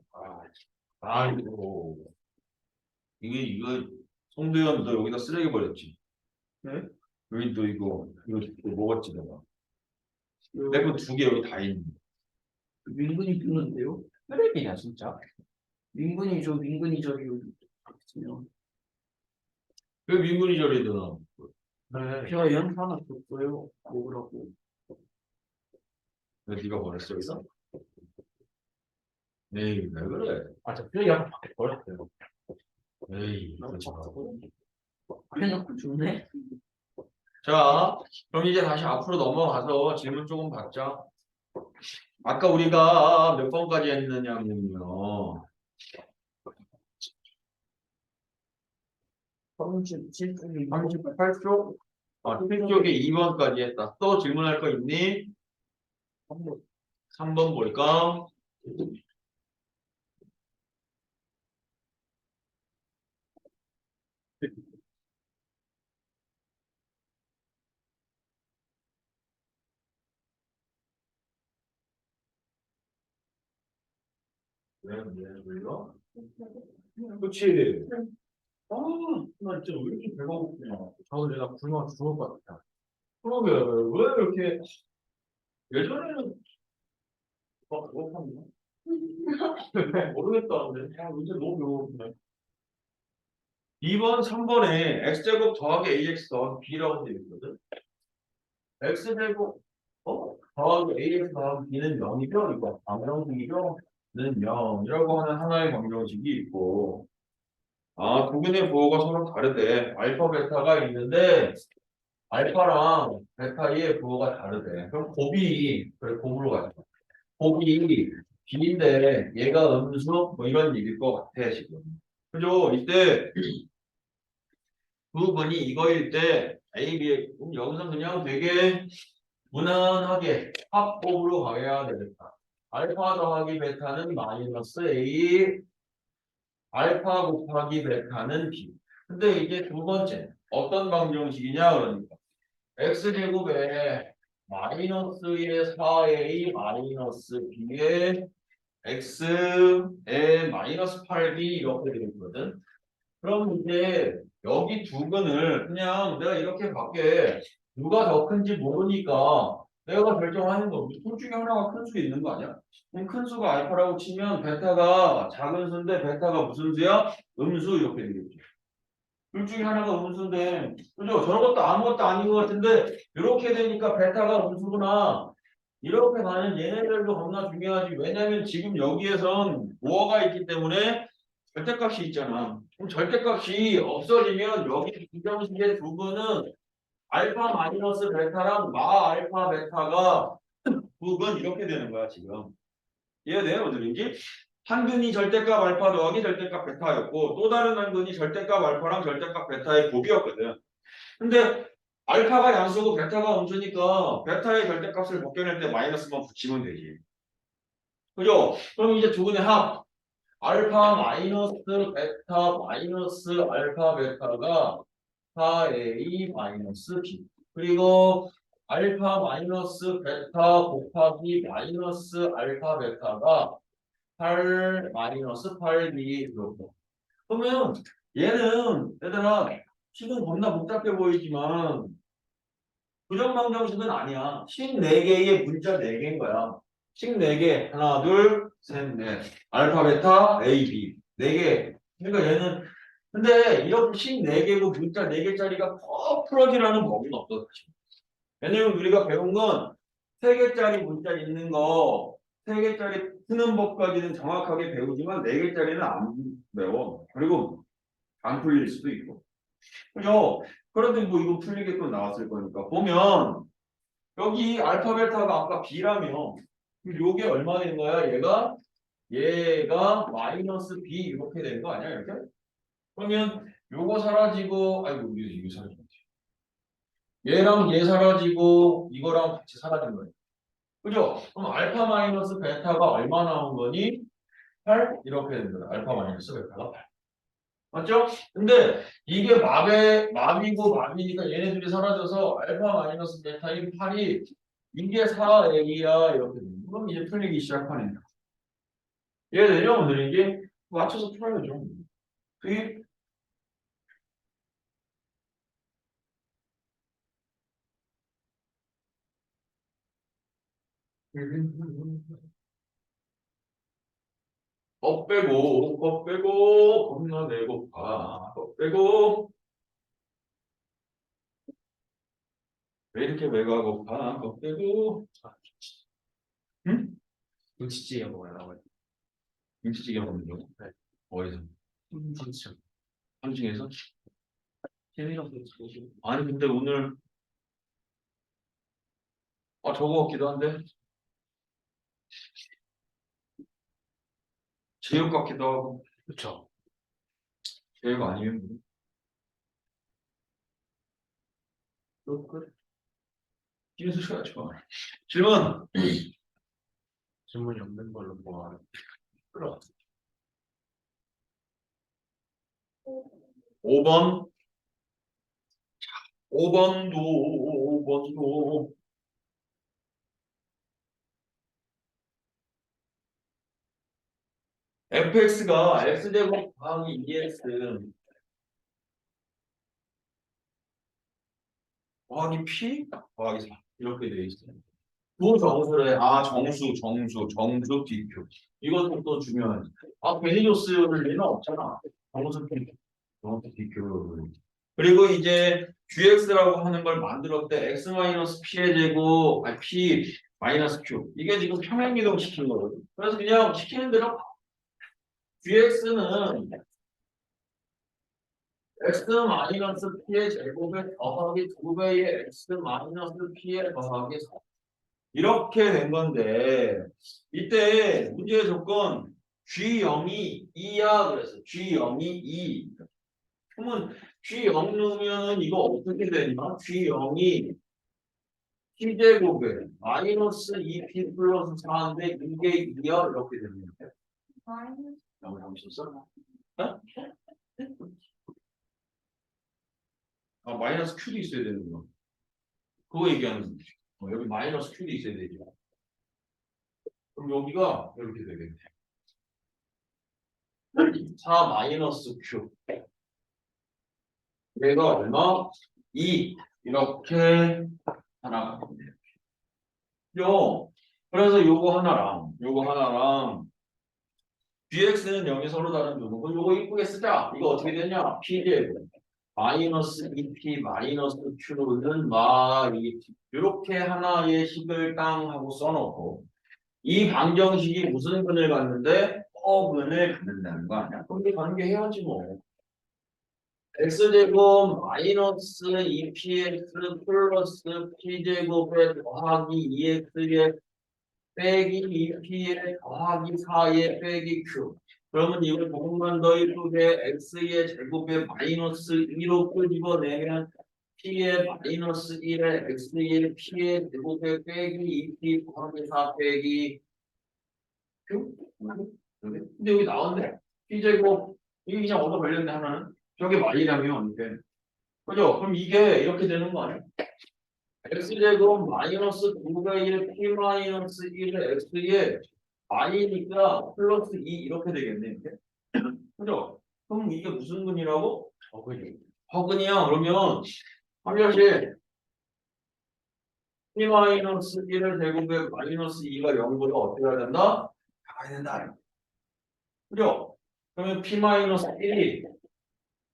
이거 송도현 너 여기다 쓰레기 버렸지? 네? 여기 너 이거 먹었지 내가. 내 거 2개 여기 다 있는. 민근이 뜨는데요? 쓰레기냐 진짜? 민근이 저기 있으면 왜 민근이 저리 드나? 그래. 제가 연 하나 줬어요. 먹으라고. 왜 네가 버렸어 여기서? 에이 왜 그래? 저 쓰레기 아까 밖에 버렸어요. 에이 나 그러지 마. 해놓고 주네. 자 그럼 이제 다시 앞으로 넘어가서 질문 조금 받자. 아까 우리가 몇 번까지 했느냐면요. 38쪽? 7쪽에 2번까지 했다. 또 질문할 거 있니? 3번 볼까? 왜요? 그치? 나 진짜 왜 이렇게 배가 고프냐. 저도 내가 굶어 죽을 것 같아. 그러게, 왜 이렇게, 예전에는, 배고팠나? 모르겠다. 근데, 이제 너무 배고프네. 2번, 3번에 x제곱 더하기 ax 더하기 b라고 되어 있거든? x제곱, 더하기 ax 더하기 b는 0이죠? 이거, 방정식이죠? 는 0이라고 하는 하나의 방정식이 있고, 두 개의 부호가 서로 다르대. 알파, 베타가 있는데, 알파랑 베타의 부호가 다르대. 그럼 곱이, 그래, 곱으로 가자. 곱이 B인데, 얘가 음수, 뭐 이런 얘기일 것 같아, 지금. 그죠? 이때, 부분이 이거일 때, A, B, 여기서 그냥 되게 무난하게 합곱으로 가야 되겠다. 알파 더하기 베타는 마이너스 A, 알파 곱하기 베타는 B. 근데 이게 두 번째 어떤 방정식이냐 그러니까 x제곱에 마이너스의 4a 마이너스 b의 x에 마이너스 8b 이렇게 되어 있거든. 그럼 이제 여기 두 근을 그냥 내가 이렇게 밖에 누가 더 큰지 모르니까 내가 결정하는 거. 둘 중에 하나가 큰 수 있는 거 아니야? 그럼 큰 수가 알파라고 치면 베타가 작은 수인데 베타가 무슨 수야? 음수 이렇게 되겠죠. 둘 중에 하나가 음수인데 그죠? 저런 것도 아무것도 아닌 것 같은데 이렇게 되니까 베타가 음수구나. 이렇게 가는 얘네들도 겁나 중요하지. 왜냐면 지금 여기에선 뭐가 있기 때문에 절대값이 있잖아. 그럼 절대값이 없어지면 여기 비정식의 두 분은 알파 마이너스 베타랑 마 알파 베타가 두 근 이렇게 되는 거야 지금. 이해돼요? 무슨 말인지? 한 근이 절대값 알파 더하기 절대값 베타였고 또 다른 한 근이 절대값 알파랑 절대값 베타의 곱이었거든. 근데 알파가 양수고 베타가 음수니까 베타의 절대값을 벗겨낼 때 마이너스만 붙이면 되지. 그죠? 그럼 이제 두 근의 합 알파 마이너스 베타 마이너스 알파 베타가 4a 마이너스 b 그리고 알파 마이너스 베타 곱하기 마이너스 알파 베타가 8 마이너스 8b 이렇게. 그러면 얘는 얘들아 식은 겁나 복잡해 보이지만 부정방정식은 아니야. 식 4개의 문자 4개인 거야. 식 4개 하나 둘 셋 넷 알파 베타 A B 4개. 그러니까 얘는 근데 이렇게 식 4개고 문자 4개짜리가 꼭 풀어지라는 법은 없어. 왜냐면 우리가 배운 건 3개짜리 문자 있는 거 3개짜리 푸는 법까지는 정확하게 배우지만 4개짜리는 안 배워. 그리고 안 풀릴 수도 있고. 그죠? 그런데 뭐 이거 풀리게끔 나왔을 거니까. 보면 여기 알파 베타가 아까 B라며 그럼 요게 얼마 되는 거야? 얘가 마이너스 B 이렇게 되는 거 아니야? 이렇게? 그러면 요거 사라지고 아이고 이거 사라졌지. 얘랑 얘 사라지고 이거랑 같이 사라진 거예요. 그죠? 그럼 알파 마이너스 베타가 얼마 나온 거니? 8 이렇게 되는 거야. 알파 마이너스 베타가 8. 맞죠? 근데 이게 맙이고 맙이니까 얘네들이 사라져서 알파 마이너스 베타인 8이 이게 4a야 이렇게 됩니다. 그럼 이제 풀리기 시작하네. 이해되죠? 오늘 이게 맞춰서 풀어야죠. 그게 것 빼고 겁나 내고파 것 빼고 왜 이렇게 배가 고파 것 빼고 응? 김치찌개 먹으려고 해요. 김치찌개 먹는 거? 네. 어디서? 김치. 3층에서? 재미없어 지금. 아니 근데 오늘 저거 같기도 한데 제육 같기도 하고 그렇죠. 제육 아니면 또 끝. 김수씨가 좋아. 질문 질문이 없는 걸로 뭐 끌어. 5번 5번도 fx가 x제곱 더하기 2x 더하기 p 더하기 4 이렇게 돼 있어요. 또 정수래. 정수 DQ. 이것도 또 중요하지. 베니조스를 리는 없잖아. 정수 DQ. 정수 DQ. 그리고 이제 QX라고 하는 걸 만들었을 때 X-P의 제곱, P 마이너스 Q. 이게 지금 평행이동 시킨 거거든. 그래서 그냥 시키는 대로 QX는 X-P의 제곱에 더하기 2배의 X-P의 더하기 4. 이렇게 된 건데 이때 문제의 조건 G0이 2야 그래서 G0이 2. 그러면 G0 넣으면 이거 어떻게 되냐? G0이 T제곱에 마이너스 2P 플러스 4인데 이게 2야 이렇게 됩니다. 마이너스 너무 잠시있어 어? 아, 마이너스 Q도 있어야 되는구나. 그거 얘기하는 거지. 여기 마이너스 Q도 있어야 되죠. 그럼 여기가 이렇게 되겠네. 4 마이너스 Q. 얘가 얼마? 2. 이렇게 하나가 있네요. 그래서 요거 하나랑 bx는 0이 서로 다른 부분. 요거 이쁘게 쓰자. 이거 어떻게 되냐? p제곱 마이너스 2p 마이너스 q는 막 이렇게 하나의 식을 땅 하고 써놓고 이 방정식이 무슨 근을 갖는데 허근을 갖는다는 거 아니야? 그럼 이게 가는 게 해야지 뭐. x제곱 마이너스 2px 플러스 p제곱에 더하기 2x에 빼기 2p에 더하기 4에 빼기 q. 그러면 이걸 조금만 더 이쁘게 x의 제곱에 마이너스 2로 끄집어내면 p의 마이너스 1에 x의 p의 제곱에 빼기 2p 더하기 4 빼기 q? 근데 여기 나왔네. p제곱 이게 그냥 얻어 걸렸네 하나는. 저게 y라면 이게. 그죠? 그럼 이게 이렇게 되는 거 아니야? x제곱 마이너스 9가 1 p 마이너스 1의 x에 i니까 플러스 2 이렇게 되겠네. 이렇게. 그죠? 그럼 이게 무슨 근이라고? 허근이. 허근이야. 그러면 한별씨 p 마이너스 1의 제곱에 마이너스 2가 0보다 어떻게 해야 된다? 가야 된다. 그죠? 그러면 p 마이너스 1이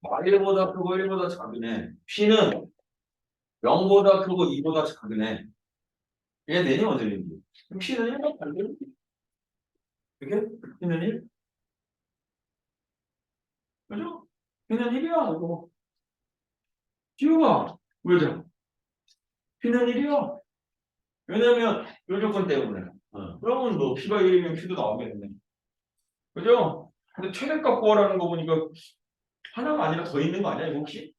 1보다 크고 1보다 작으네. p는 0보다 크고 2보다 작으네. 얘 내니 어디인지. 그럼 p는 1보다 작으네. 이렇게? p는 1? 그죠? p는 1이야. 이거. 지우가 왜죠? p는 1이야. 왜냐면 요 조건 때문에. 그러면 뭐 p가 1이면 q도 나오겠네. 그죠? 근데 최대값 구하라는 거 보니까 하나가 아니라 더 있는 거 아니야? 이거 혹시?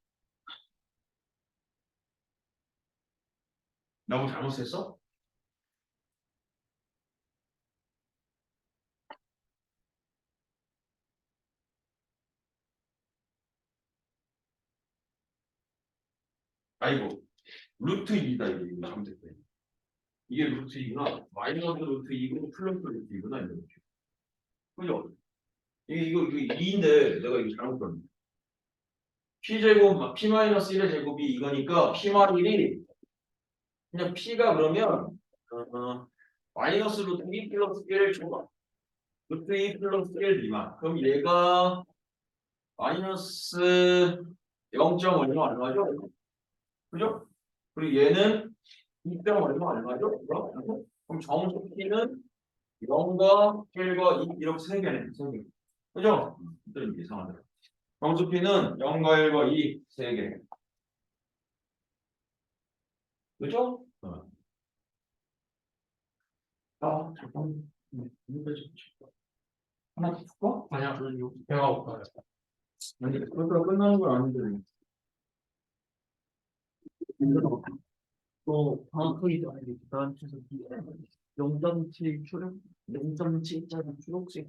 나 뭐 잘못했어? 아이고 루트 2다 이게 잘못했네. 이게 루트 2구나. 마이너스 루트 2고 플러스 루트 2구나 이거. 그죠? 이거 2인데 내가 이거 잘못 봤네. p제곱 p 마이너스 1의 제곱이 이거니까 p 만 1이 그냥 p가 그러면 마이너스 루트 2 플러스 1을 줘봐. 루트 2 플러스 1 미만. 그럼 얘가 마이너스 0. 얼마죠? 그죠? 그리고 얘는 2. 얼마죠? 그럼 정수 p는 0과 1과 2 이렇게 세 개네. 세 개. 그죠? 좀 이상하더라. 정수 p는 0과 1과 2 세 개. 그죠? 잠깐. 하나 더 줄까? 아니야, 배가 고파요. 아니, 그러다 끝나는 건 아닌데. 또 방학이도 아니고 나한테서 0.7 초록 0.7짜리 초록색